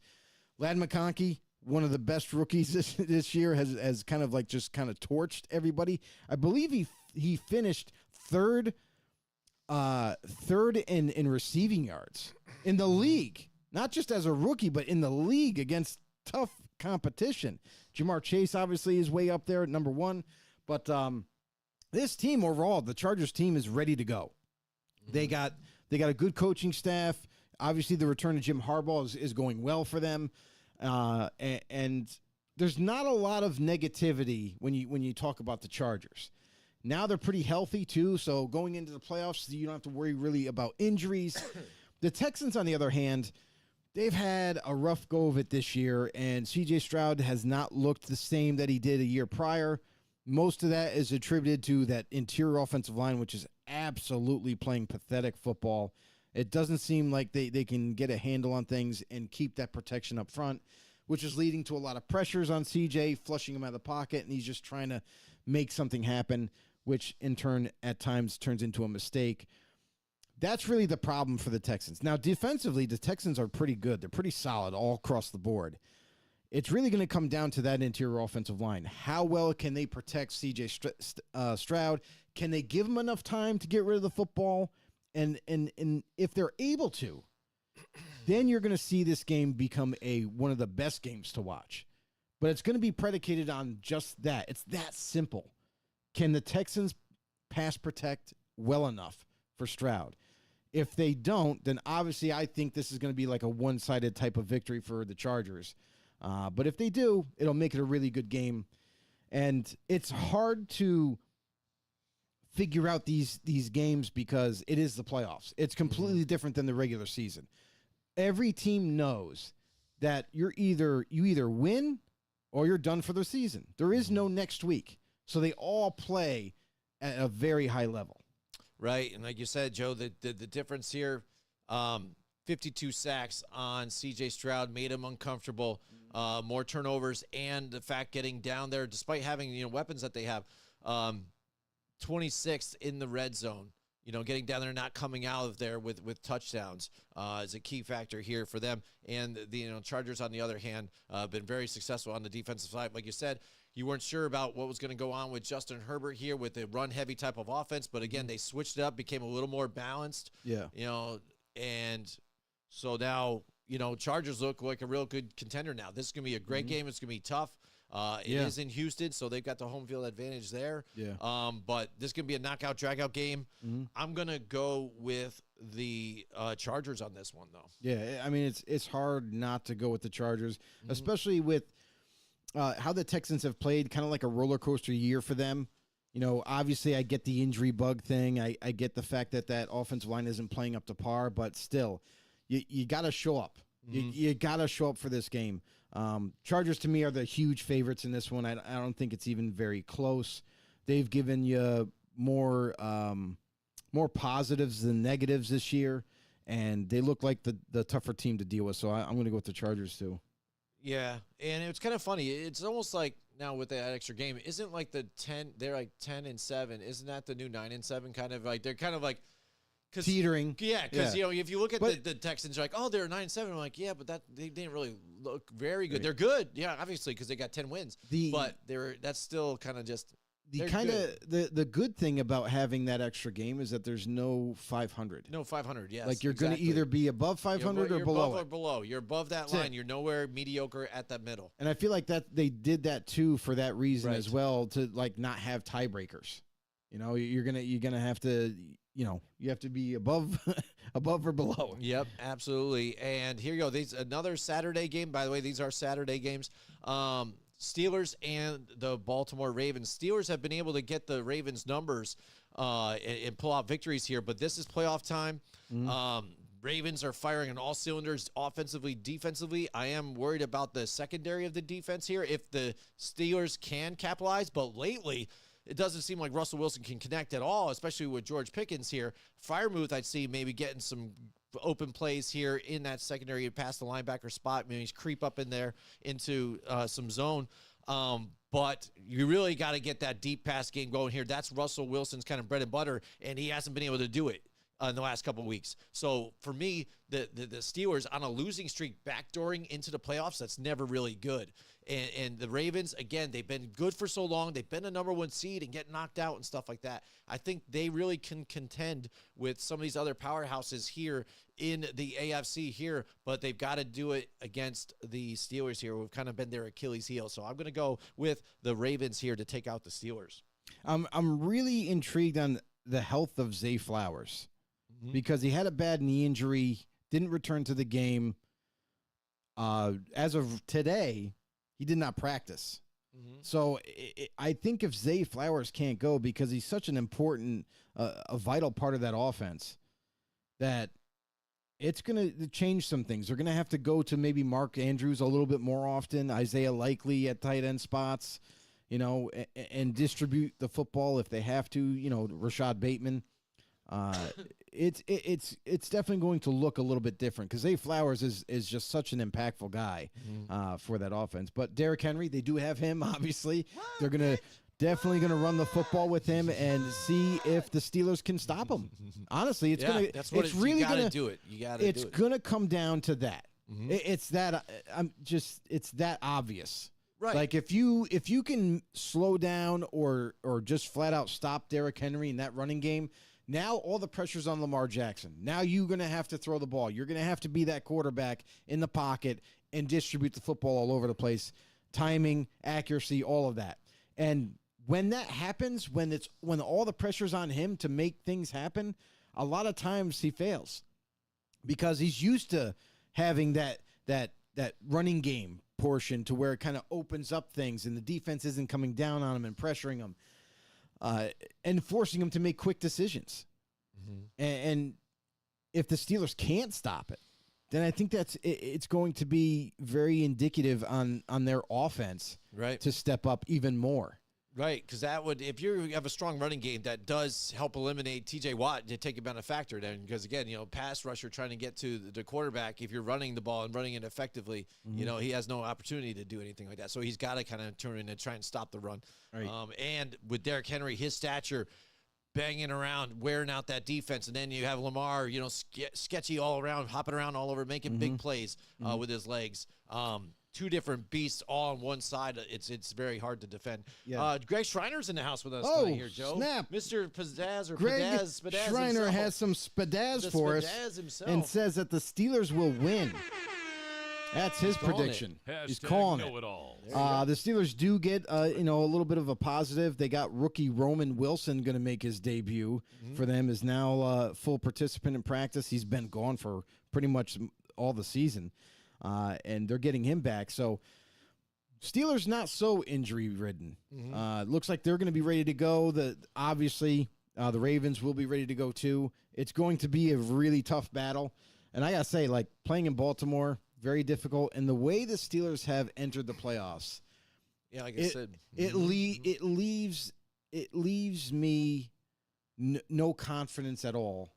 Ladd McConkey, one of the best rookies this year, has kind of torched everybody. I believe he finished third in receiving yards in the league, not just as a rookie, but in the league against tough competition. Jamar Chase obviously is way up there at number 1. But this team overall, the Chargers team, is ready to go. They got a good coaching staff. Obviously, the return of Jim Harbaugh is going well for them. And there's not a lot of negativity when you talk about the Chargers. Now they're pretty healthy too, so going into the playoffs, you don't have to worry really about injuries. The Texans, on the other hand, they've had a rough go of it this year, and C.J. Stroud has not looked the same that he did a year prior. Most of that is attributed to that interior offensive line, which is absolutely playing pathetic football. It doesn't seem like they can get a handle on things and keep that protection up front, which is leading to a lot of pressures on CJ, flushing him out of the pocket, and he's just trying to make something happen, which in turn at times turns into a mistake. That's really the problem for the Texans. Now, defensively, the Texans are pretty good. They're pretty solid all across the board. It's really going to come down to that interior offensive line. How well can they protect C.J. Stroud? Can they give him enough time to get rid of the football? And if they're able to, then you're going to see this game become one of the best games to watch. But it's going to be predicated on just that. It's that simple. Can the Texans pass protect well enough for Stroud? If they don't, then obviously I think this is going to be like a one-sided type of victory for the Chargers. But if they do, it'll make it a really good game. And it's hard to figure out these games because it is the playoffs. It's completely different than the regular season. Every team knows that you either win or you're done for the season. There is no next week. So they all play at a very high level. Right. And like you said, Joe, the difference here, 52 sacks on C.J. Stroud made him uncomfortable. More turnovers, and the fact getting down there, despite having weapons that they have, 26th in the red zone. Getting down there, not coming out of there with touchdowns is a key factor here for them. And the Chargers, on the other hand, been very successful on the defensive side. Like you said, you weren't sure about what was going to go on with Justin Herbert here with a run-heavy type of offense, but again, they switched it up, became a little more balanced. Yeah. And so now, Chargers look like a real good contender now. This is going to be a great game. It's going to be tough. It is in Houston, so they've got the home field advantage there. Yeah. But this is going to be a knockout, drag-out game. I'm going to go with the Chargers on this one, though. Yeah, I mean, it's hard not to go with the Chargers, especially with how the Texans have played, kind of like a roller coaster year for them. Obviously I get the injury bug thing. I get the fact that offensive line isn't playing up to par, but still, you got to show up. You got to show up for this game. Chargers, to me, are the huge favorites in this one. I don't think it's even very close. They've given you more positives than negatives this year, and they look like the tougher team to deal with. So I'm going to go with the Chargers, too. Yeah, and it's kind of funny. It's almost like now with that extra game, isn't like they're like 10-7. Isn't that the new 9-7 kind of like, they're kind of like, teetering. Yeah, because if you look at the Texans, you're like, oh, they're 9-7. I'm like, yeah, but they didn't really look very good. Right. They're good, yeah, obviously, because they got 10 wins. But that's still kind of just the good thing about having that extra game is that there's no 500. No 500. Yes, like you're going to either be above 500 or below. Above or below. You're above that line. You're nowhere mediocre at that middle. And I feel like that they did that too for that reason as well, to like not have tiebreakers. You're gonna have to. You have to be above or below. Yep, absolutely. And here you go. Another Saturday game. By the way, these are Saturday games. Steelers and the Baltimore Ravens. Steelers have been able to get the Ravens numbers and pull out victories here, but this is playoff time. Ravens are firing on all cylinders offensively, defensively. I am worried about the secondary of the defense here if the Steelers can capitalize. But lately, it doesn't seem like Russell Wilson can connect at all, especially with George Pickens here. Freiermuth, I'd see maybe getting some open plays here in that secondary past the linebacker spot. Maybe he's creep up in there into some zone. But you really got to get that deep pass game going here. That's Russell Wilson's kind of bread and butter, and he hasn't been able to do it in the last couple of weeks. So for me, the Steelers on a losing streak backdooring into the playoffs, that's never really good. And the Ravens, again, they've been good for so long. They've been a number 1 seed and get knocked out and stuff like that. I think they really can contend with some of these other powerhouses here in the AFC here, but they've got to do it against the Steelers here, who've kind of been their Achilles heel. So I'm going to go with the Ravens here to take out the Steelers. I'm really intrigued on the health of Zay Flowers. Because he had a bad knee injury, didn't return to the game. As of today, he did not practice. So I think if Zay Flowers can't go, because he's such an important, a vital part of that offense, that it's going to change some things. They're going to have to go to maybe Mark Andrews a little bit more often, Isaiah Likely at tight end spots, and distribute the football if they have to, Rashad Bateman. It's definitely going to look a little bit different because Zay Flowers is just such an impactful guy for that offense. But Derrick Henry, they do have him. Obviously, they're definitely gonna run the football with him and see if the Steelers can stop him. Honestly, it's really gonna do it. It's gonna come down to that. It's that it's that obvious. Right. Like if you can slow down or just flat out stop Derrick Henry in that running game. Now all the pressure's on Lamar Jackson. Now you're going to have to throw the ball. You're going to have to be that quarterback in the pocket and distribute the football all over the place. Timing, accuracy, all of that. And when that happens, when all the pressure's on him to make things happen, a lot of times he fails because he's used to having that running game portion to where it kind of opens up things and the defense isn't coming down on him and pressuring him. And forcing him to make quick decisions. And if the Steelers can't stop it, then I think it's going to be very indicative on their offense to step up even more. Right, because that would, if you have a strong running game, that does help eliminate T.J. Watt to take a factor then. Because again, pass rusher trying to get to the quarterback. If you're running the ball and running it effectively, he has no opportunity to do anything like that. So he's got to kind of turn in and try and stop the run. Right. And with Derrick Henry, his stature, banging around, wearing out that defense, and then you have Lamar, sketchy all around, hopping around all over, making big plays with his legs. Two different beasts all on one side. It's very hard to defend. Yeah. Greg Schreiner's in the house with us tonight here, Joe. Snap. Mr. Pizzazz or Greg Spadazz Schreiner himself. has some spadazz for us himself. and says that the Steelers will win. That's his prediction. He's calling it. Know-it-all. The Steelers do get a little bit of a positive. They got rookie Roman Wilson going to make his debut for them. Is now a full participant in practice. He's been gone for pretty much all the season. And they're getting him back. So Steelers not so injury-ridden. Looks like they're going to be ready to go. Obviously, the Ravens will be ready to go too. It's going to be a really tough battle. And I got to say, playing in Baltimore, very difficult. And the way the Steelers have entered the playoffs, like I said, it leaves me no confidence at all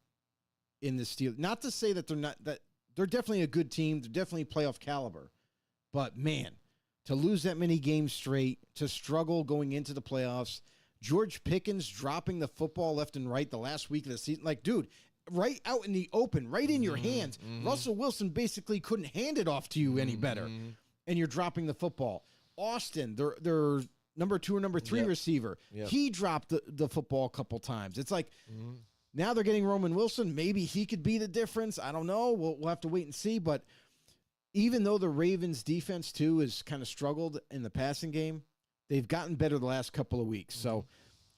in the Steelers. Not to say that they're definitely a good team. They're definitely playoff caliber. But, man, to lose that many games straight, to struggle going into the playoffs, George Pickens dropping the football left and right the last week of the season. Dude, right out in the open, right in your hands. Russell Wilson basically couldn't hand it off to you any better. And you're dropping the football. Austin, their number 2 or number 3 receiver, he dropped the football a couple times. It's now they're getting Roman Wilson. Maybe he could be the difference. I don't know. We'll have to wait and see. But even though the Ravens' defense, too, has kind of struggled in the passing game, they've gotten better the last couple of weeks. So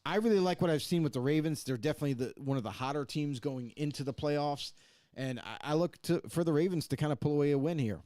I really like what I've seen with the Ravens. They're definitely one of the hotter teams going into the playoffs. And I look for the Ravens to kind of pull away a win here.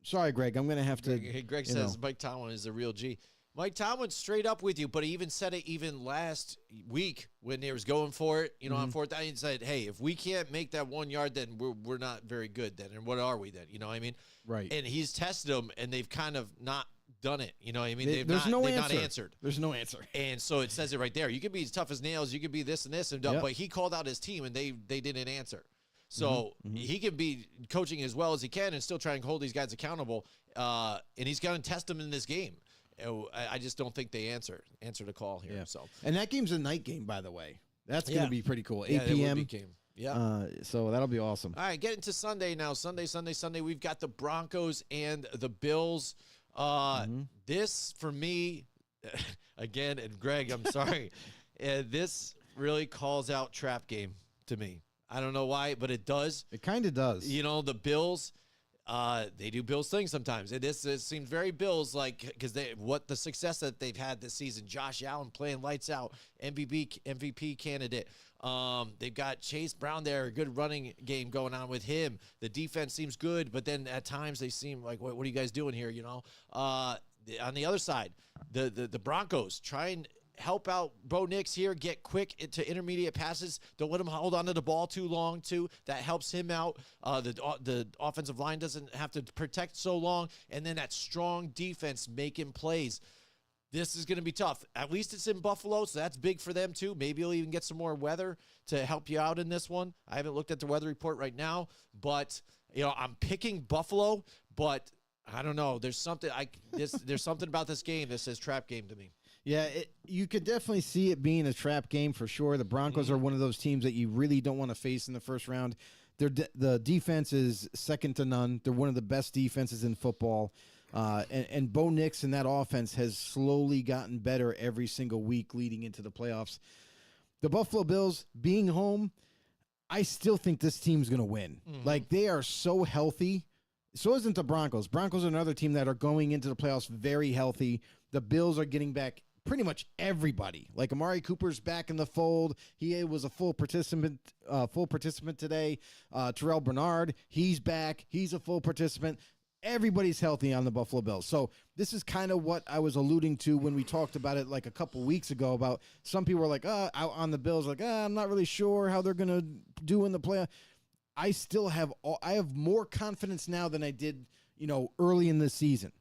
Sorry, Greg. I'm going to have to. Greg says Mike Tomlin is a real G. Mike Tomlin straight up with you, but he even said it even last week when they was going for it, on fourth down. He said, "Hey, if we can't make that 1 yard, then we're not very good. Then, and what are we then? You know what I mean?" Right. And he's tested them, and they've kind of not done it. You know what I mean? They've not answered. There's no answer. And so it says it right there. You could be as tough as nails. You could be this and this, but he called out his team, and they didn't answer. So he can be coaching as well as he can and still try and hold these guys accountable. And he's going to test them in this game. I just don't think they answer the call here. Yeah. So, and that game's a night game, by the way. That's going to be pretty cool. 8 it would p.m. be game. Yeah. So that'll be awesome. All right, getting to Sunday now. Sunday. We've got the Broncos and the Bills. This, for me, again, and Greg, I'm sorry, this really calls out trap game to me. I don't know why, but it does. It kind of does. The Bills, they do Bills things sometimes. It seems very Bills because the success that they've had this season. Josh Allen playing lights out, MVP candidate. They've got Chase Brown there, a good running game going on with him. The defense seems good, but then at times they seem like, what are you guys doing here? On the other side, the Broncos try and help out Bo Nix here, get quick into intermediate passes. Don't let him hold on to the ball too long, too. That helps him out. The offensive line doesn't have to protect so long. And then that strong defense making plays. This is going to be tough. At least it's in Buffalo, so that's big for them, too. Maybe you'll even get some more weather to help you out in this one. I haven't looked at the weather report right now, but I'm picking Buffalo, but I don't know. There's something there's something about this game that says trap game to me. Yeah, you could definitely see it being a trap game for sure. The Broncos are one of those teams that you really don't want to face in the first round. The defense is second to none. They're one of the best defenses in football. And Bo Nix and that offense has slowly gotten better every single week leading into the playoffs. The Buffalo Bills being home, I still think this team's going to win. Like, they are so healthy. So isn't the Broncos. Broncos are another team that are going into the playoffs very healthy. The Bills are getting back pretty much everybody. Like, Amari Cooper's back in the fold. He was a full participant today. Terrell Bernard, he's back. He's a full participant. Everybody's healthy on the Buffalo Bills. So this is kind of what I was alluding to when we talked about it like a couple weeks ago about some people were like, out on the Bills, like, I'm not really sure how they're going to do in the playoff. I have more confidence now than I did, early in the season.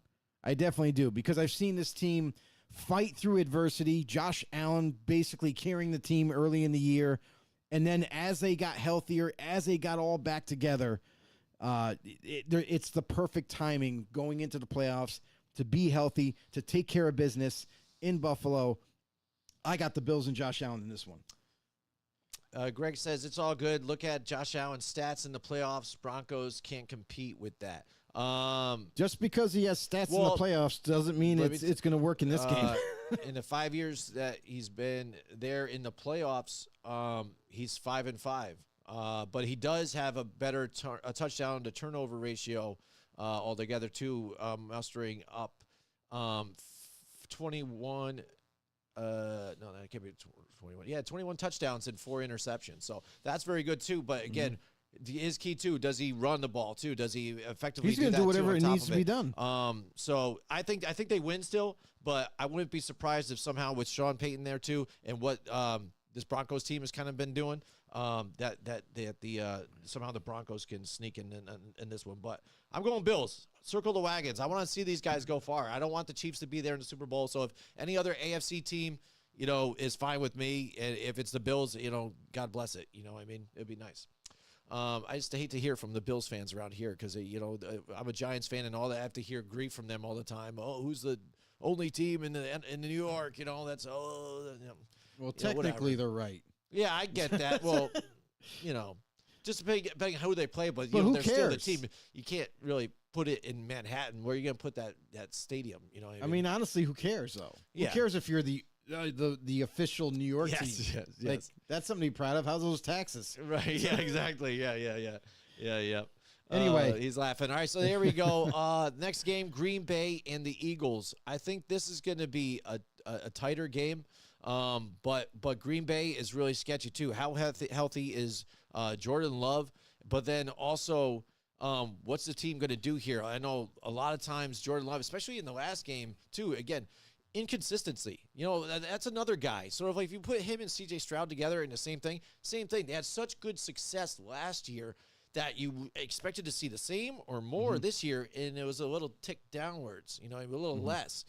I definitely do, because I've seen this team fight through adversity. Josh Allen basically carrying the team early in the year. And then as they got healthier, as they got all back together, it's the perfect timing going into the playoffs to be healthy, to take care of business in Buffalo. I got the Bills and Josh Allen in this one. Greg says it's all good. Look at Josh Allen's stats in the playoffs. Broncos can't compete with that. Just because he has stats in the playoffs doesn't mean it's going to work in this game. In the 5 years that he's been there in the playoffs, he's 5-5. But he does have a better touchdown to turnover ratio altogether too, mustering up 21. No, that can't be 21. Yeah, 21 touchdowns and 4 interceptions. So that's very good too. But again, is key too. Does he run the ball too? Does he effectively? He's going to do whatever it needs to be done. So I think they win still, but I wouldn't be surprised if somehow with Sean Payton there too, and what this Broncos team has kind of been doing, that somehow the Broncos can sneak in this one. But I'm going Bills. Circle the wagons. I want to see these guys go far. I don't want the Chiefs to be there in the Super Bowl. So if any other AFC team, is fine with me, and if it's the Bills, God bless it. I mean, it'd be nice. I just hate to hear from the Bills fans around here because, I'm a Giants fan and all that. I have to hear grief from them all the time. Oh, who's the only team in New York? That's Well, technically they're right. Yeah, I get that. Well, just depending on who they play, but who they're cares? still the team. You can't really put it in Manhattan. Where are you going to put that stadium? I mean, honestly, who cares though? Yeah. Who cares if you're the official New York team? Yes. Like, that's something to be proud of. How's those taxes? Right. Yeah. Exactly. Yeah. Anyway, he's laughing. All right, so there we go. Next game, Green Bay and the Eagles. I think this is going to be a tighter game. But Green Bay is really sketchy too. How healthy is Jordan Love? But then also, what's the team going to do here? I know a lot of times Jordan Love, especially in the last game too. Again, inconsistency. That's another guy. Sort of like if you put him and C.J. Stroud together in the same thing. They had such good success last year that you expected to see the same or more this year, and it was a little tick downwards, a little less.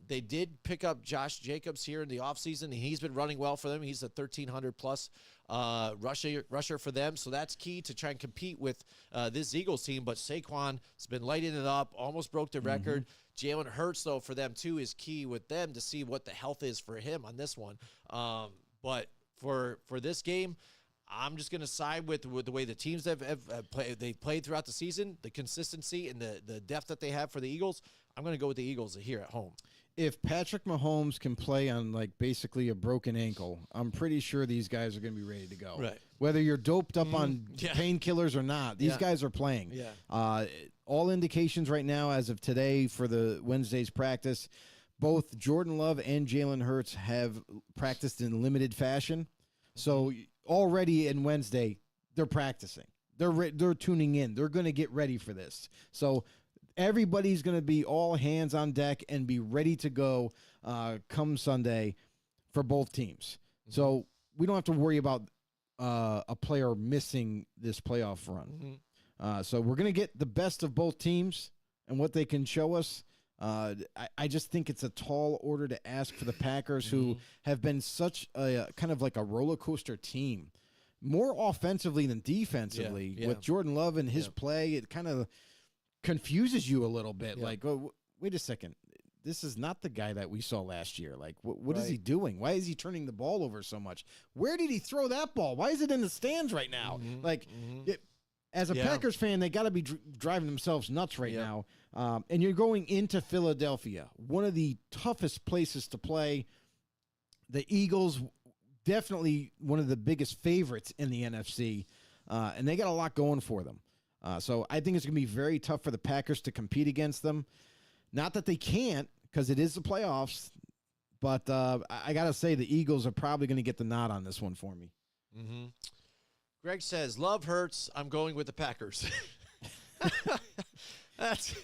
They did pick up Josh Jacobs here in the offseason, and he's been running well for them. He's a 1,300-plus rusher for them, so that's key to try and compete with this Eagles team. But Saquon has been lighting it up, almost broke the record. Jalen Hurts, though, for them, too, is key with them to see what the health is for him on this one. But for this game, I'm just going to side with the way the teams have played throughout the season, the consistency and the depth that they have for the Eagles. I'm going to go with the Eagles here at home. If Patrick Mahomes can play on basically a broken ankle, I'm pretty sure these guys are going to be ready to go. Right. Whether you're doped up on painkillers or not, these guys are playing. Yeah. All indications right now as of today for the Wednesday's practice, both Jordan Love and Jalen Hurts have practiced in limited fashion. So already in Wednesday, they're practicing. They're tuning in. They're going to get ready for this. So everybody's going to be all hands on deck and be ready to go come Sunday for both teams. So we don't have to worry about a player missing this playoff run. So we're going to get the best of both teams and what they can show us. I just think it's a tall order to ask for the Packers, who have been such a kind of like a roller coaster team, more offensively than defensively. With Jordan Love and his play, it kind of confuses you a little bit. Like, oh, wait a second, this is not the guy that we saw last year. Like, what is he doing? Why is he turning the ball over so much? Where did he throw that ball? Why is it in the stands right now? As a Packers fan, they got to be driving themselves nuts right now. And you're going into Philadelphia, one of the toughest places to play. The Eagles, definitely one of the biggest favorites in the NFC, and they got a lot going for them. So I think it's going to be very tough for the Packers to compete against them. Not that they can't, because it is the playoffs, but I got to say the Eagles are probably going to get the nod on this one for me. Greg says, Love hurts. I'm going with the Packers. That's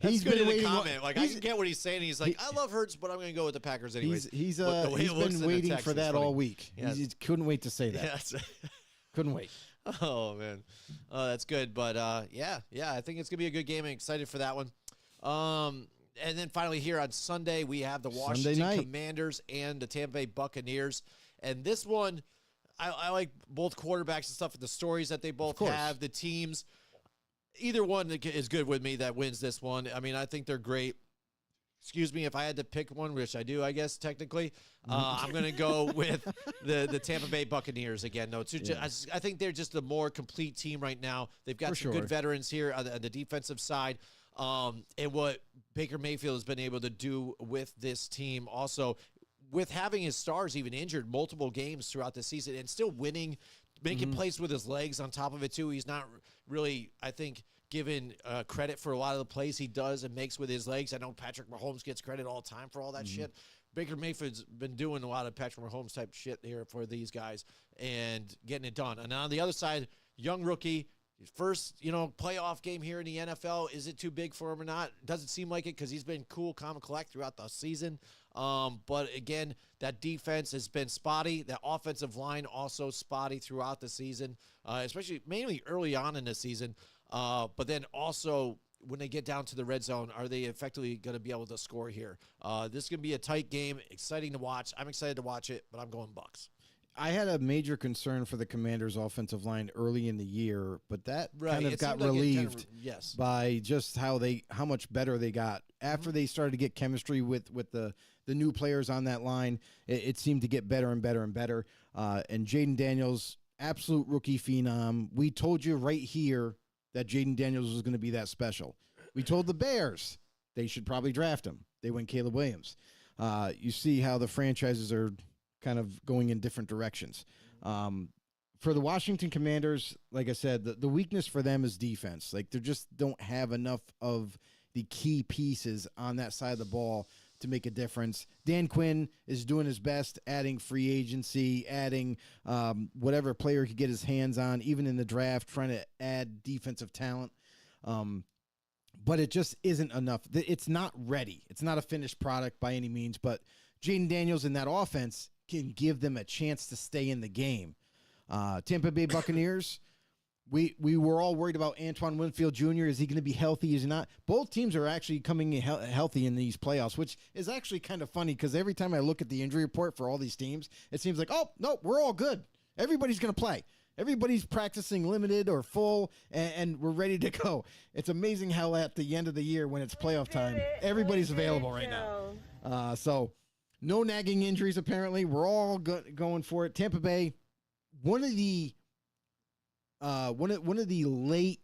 He's good been in the waiting. comment. Like, I can get what he's saying. He's like, I love Hurts, but I'm going to go with the Packers anyways. He's But the way it looks in been the waiting text for is that funny. all week. Yes. He couldn't wait to say that. Yes. Couldn't wait. Oh, man. That's good. But, yeah, I think it's going to be a good game. I'm excited for that one. And then finally here on Sunday, we have the Washington Commanders and the Tampa Bay Buccaneers. And this one, I like both quarterbacks and stuff, and the stories that they both have, the teams. Either one is good with me that wins this one. I mean, I think they're great. Excuse me, if I had to pick one, which I do, I guess, technically, I'm going to go with the Tampa Bay Buccaneers again. No, I think they're just a more complete team right now. They've got some good veterans here on the defensive side. And what Baker Mayfield has been able to do with this team also, with having his stars even injured multiple games throughout the season and still winning, making plays with his legs on top of it too. He's not really, I think, given credit for a lot of the plays he does and makes with his legs. I know Patrick Mahomes gets credit all the time for all that shit. Baker Mayfield's been doing a lot of Patrick Mahomes type shit here for these guys and getting it done. And on the other side, young rookie, first, playoff game here in the NFL. Is it too big for him or not? Doesn't seem like it because he's been cool, calm, and collect throughout the season. But again, that defense has been spotty. That offensive line also spotty throughout the season, especially mainly early on in the season. But then also when they get down to the red zone, are they effectively going to be able to score here? This is going to be a tight game, exciting to watch. I'm excited to watch it, but I'm going Bucs. I had a major concern for the Commanders' offensive line early in the year, but that kind of got relieved by just how much better they got after they started to get chemistry with the new players on that line. It seemed to get better and better and better. And Jaden Daniels, absolute rookie phenom. We told you right here that Jaden Daniels was going to be that special. We told the Bears they should probably draft him. They went Caleb Williams. You see how the franchises are kind of going in different directions. For the Washington Commanders, like I said, the weakness for them is defense. Like, they just don't have enough of the key pieces on that side of the ball to make a difference. Dan Quinn is doing his best, adding free agency, adding whatever player he could get his hands on, even in the draft, trying to add defensive talent. but it just isn't enough. It's not ready. It's not a finished product by any means, but Jaden Daniels in that offense can give them a chance to stay in the game. Tampa Bay Buccaneers, we were all worried about Antoine Winfield Jr. Is he going to be healthy? Is he not? Both teams are actually coming in healthy in these playoffs, which is actually kind of funny because every time I look at the injury report for all these teams, it seems like, oh, no, we're all good. Everybody's going to play. Everybody's practicing limited or full, and we're ready to go. It's amazing how at the end of the year when it's playoff time, everybody's available right now. So no nagging injuries, apparently. We're all going for it. Tampa Bay, one of the late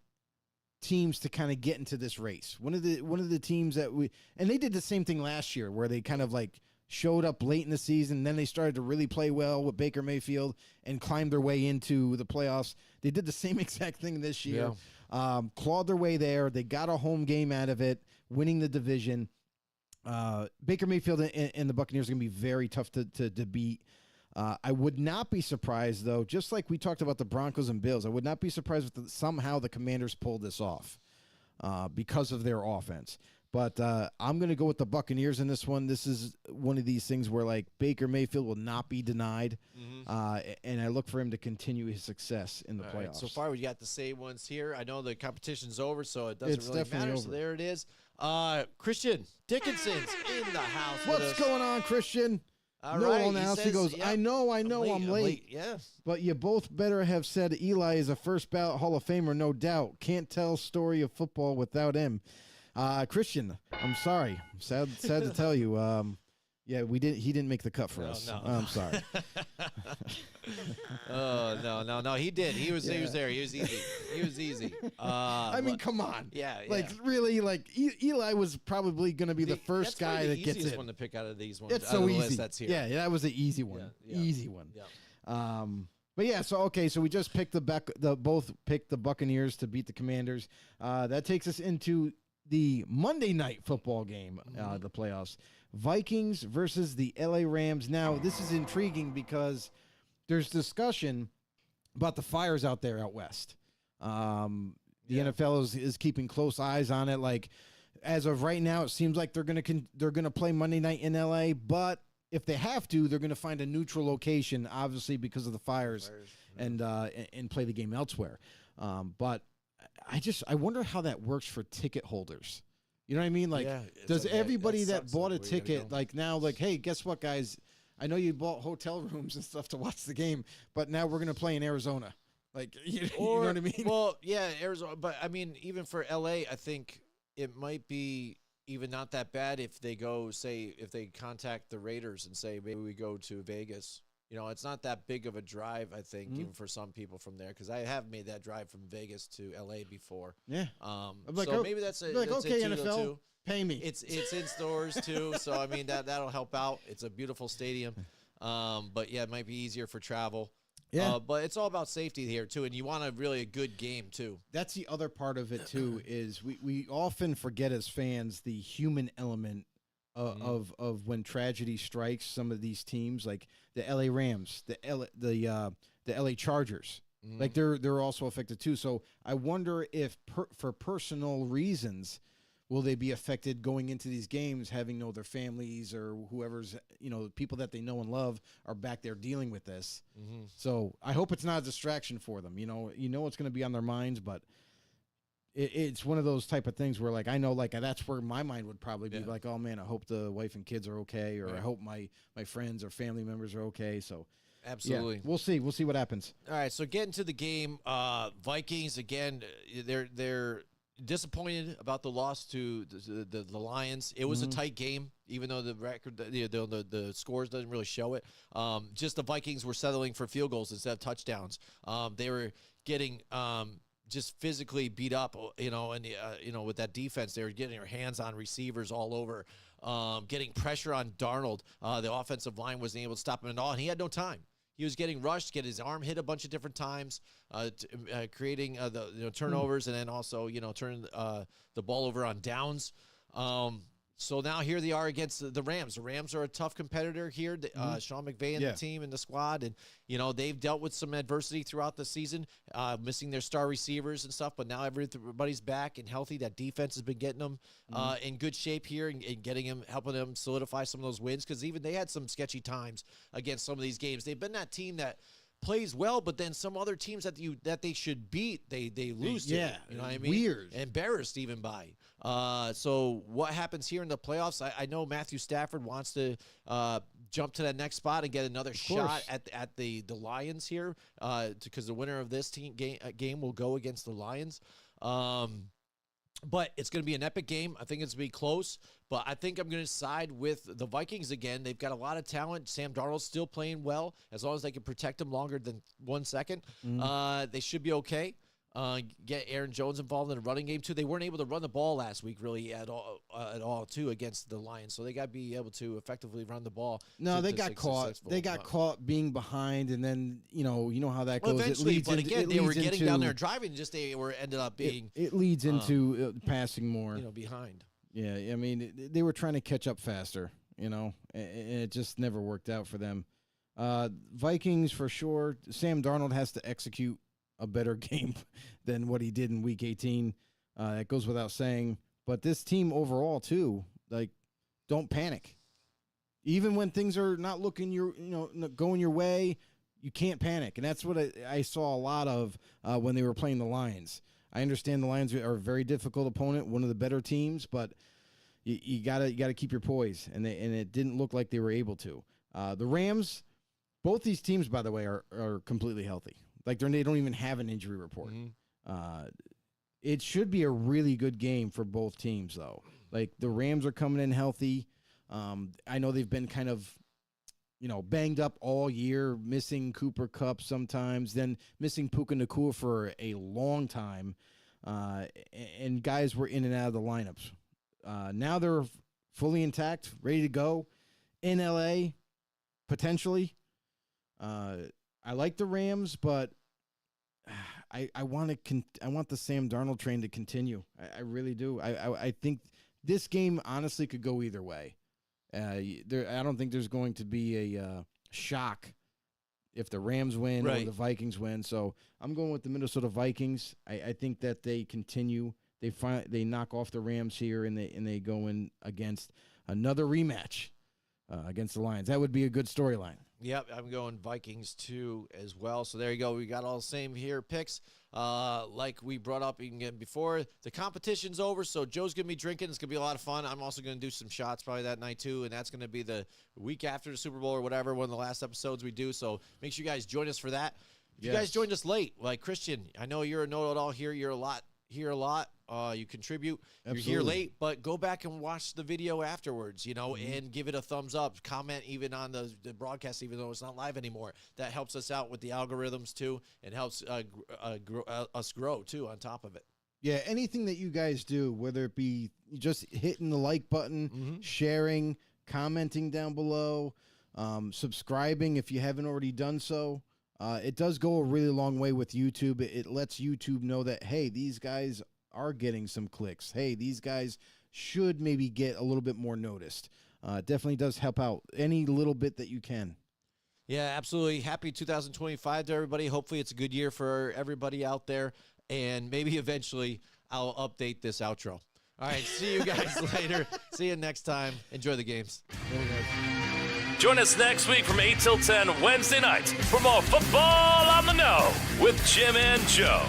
teams to kind of get into this race. One of the teams that and they did the same thing last year where they kind of like showed up late in the season, and then they started to really play well with Baker Mayfield and climbed their way into the playoffs. They did the same exact thing this year. Yeah. Clawed their way there. They got a home game out of it, winning the division. Baker Mayfield and the Buccaneers are going to be very tough to beat. I would not be surprised, though, just like we talked about the Broncos and Bills, I would not be surprised if somehow the Commanders pulled this off because of their offense. But I'm going to go with the Buccaneers in this one. This is one of these things where, like, Baker Mayfield will not be denied, and I look for him to continue his success in the playoffs. Right, so far, we got the same ones here. I know the competition's over, so it doesn't really matter. Over. So there it is. Christian Dickinson's in the house. What's going on, Christian? All no right. one else. He goes, I know, I'm late. Yeah. But you both better have said Eli is a first ballot Hall of Famer, no doubt. Can't tell story of football without him. Christian, I'm sorry. Sad to tell you. Yeah, he didn't make the cut for us. No. I'm sorry. Oh, no. He did. He was there. He was easy. He was easy. I mean, come on. Yeah. Like, really, like, Eli was probably going to be the first guy that gets it. That's the easiest one to pick out of these ones. It's so easy. List that's here. Yeah, that was an easy one. Yeah. Easy one. Yeah. But yeah, so we just picked both picked the Buccaneers to beat the Commanders. That takes us into the Monday night football game, the playoffs. Vikings versus the LA Rams. Now, this is intriguing because there's discussion about the fires out there out west. The NFL is keeping close eyes on it. Like, as of right now, it seems like they're gonna play Monday night in LA, but if they have to, they're gonna find a neutral location, obviously because of the fires. And play the game elsewhere. But I wonder how that works for ticket holders. You know what I mean? Like, does everybody that bought a ticket, like, now, like, hey, guess what, guys? I know you bought hotel rooms and stuff to watch the game, but now we're going to play in Arizona. Like, you know what I mean? Well, yeah, Arizona. But, I mean, even for L.A., I think it might be even not that bad if they go, say, if they contact the Raiders and say, maybe we go to Vegas. You know, it's not that big of a drive, I think, even for some people from there, because I have made that drive from Vegas to L.A. before. Yeah. So maybe that's a like, that's okay, a NFL, too. pay me. It's in stores too, so I mean that'll help out. It's a beautiful stadium, but yeah, it might be easier for travel. Yeah, but it's all about safety here too, and you want a good game too. That's the other part of it too. Is we often forget as fans the human element of when tragedy strikes some of these teams, like the LA Rams, the LA Chargers. Like they're also affected too. So I wonder if for personal reasons, will they be affected going into these games, having their families or whoever's, people that they know and love are back there dealing with this. So I hope it's not a distraction for them. It's going to be on their minds, but it's one of those type of things where, like, I know, like, that's where my mind would probably be like, oh man, I hope the wife and kids are okay, or I hope my friends or family members are okay. So absolutely, we'll see what happens. All right, so getting to the game, Vikings again, they're disappointed about the loss to the Lions. It was a tight game, even though the record, the scores doesn't really show it. Just the Vikings were settling for field goals instead of touchdowns. They were getting just physically beat up, and with that defense, they were getting their hands on receivers all over, getting pressure on Darnold. The offensive line wasn't able to stop him at all, and he had no time. He was getting rushed, get his arm hit a bunch of different times, creating the turnovers, and then also turning the ball over on downs. So now here they are against the Rams. The Rams are a tough competitor here. Sean McVay and the team and the squad, and they've dealt with some adversity throughout the season, missing their star receivers and stuff. But now everybody's back and healthy. That defense has been getting them in good shape here and helping them solidify some of those wins, because even they had some sketchy times against some of these games. They've been that team that plays well, but then some other teams that they should beat, they lose to. You know what I mean? Weird. Embarrassed even by. So what happens here in the playoffs? I know Matthew Stafford wants to jump to that next spot and get another shot at the Lions here, because the winner of this game will go against the Lions. But it's going to be an epic game. I think it's going to be close. But I think I'm going to side with the Vikings again. They've got a lot of talent. Sam Darnold's still playing well. As long as they can protect him longer than 1 second, they should be okay. Get Aaron Jones involved in the running game, too. They weren't able to run the ball last week, really, at all, too, against the Lions. So they got to be able to effectively run the ball. No, they got caught. They got caught being behind, and then, you know how that goes. Eventually, but again, they were getting down there driving, ended up being... It leads into passing more. Behind. Yeah, I mean, they were trying to catch up faster, and it just never worked out for them. Vikings, for sure. Sam Darnold has to execute a better game than what he did in Week 18. That goes without saying. But this team overall, too, don't panic. Even when things are not looking going your way, you can't panic. And that's what I saw a lot of when they were playing the Lions. I understand the Lions are a very difficult opponent, one of the better teams, but you gotta keep your poise, and it didn't look like they were able to. The Rams, both these teams, by the way, are completely healthy. They don't even have an injury report. It should be a really good game for both teams, though. The Rams are coming in healthy. I know they've been kind of, banged up all year, missing Cooper Kupp sometimes, then missing Puka Nacua for a long time, and guys were in and out of the lineups. Now they're fully intact, ready to go in LA, potentially. I like the Rams, but I want the Sam Darnold train to continue. I really do. I think this game honestly could go either way. I don't think there's going to be a knock if the Rams win or the Vikings win. So I'm going with the Minnesota Vikings. I think that they continue. They knock off the Rams here, and they go in against another rematch against the Lions. That would be a good storyline. Yep, I'm going Vikings too as well. So there you go. We got all the same here picks. Like we brought up again before, the competition's over, so Joe's going to be drinking. It's going to be a lot of fun. I'm also going to do some shots probably that night too, and that's going to be the week after the Super Bowl or whatever, one of the last episodes we do. So make sure you guys join us for that. If you guys joined us late, like Christian, I know you're a know-it-all here. You're a lot. You contribute. Absolutely. You're here late, but go back and watch the video afterwards, and give it a thumbs up. Comment even on the broadcast, even though it's not live anymore. That helps us out with the algorithms, too, and helps us grow, too, on top of it. Yeah, anything that you guys do, whether it be just hitting the like button, sharing, commenting down below, subscribing if you haven't already done so. It does go a really long way with YouTube. It lets YouTube know that, hey, these guys are getting some clicks. Hey, these guys should maybe get a little bit more noticed. Definitely does help out any little bit that you can. Yeah, absolutely. Happy 2025 to everybody. Hopefully it's a good year for everybody out there. And maybe eventually I'll update this outro. All right, see you guys later. See you next time. Enjoy the games. Join us next week from 8 till 10 Wednesday nights for more Football on the Know with Jim and Joe.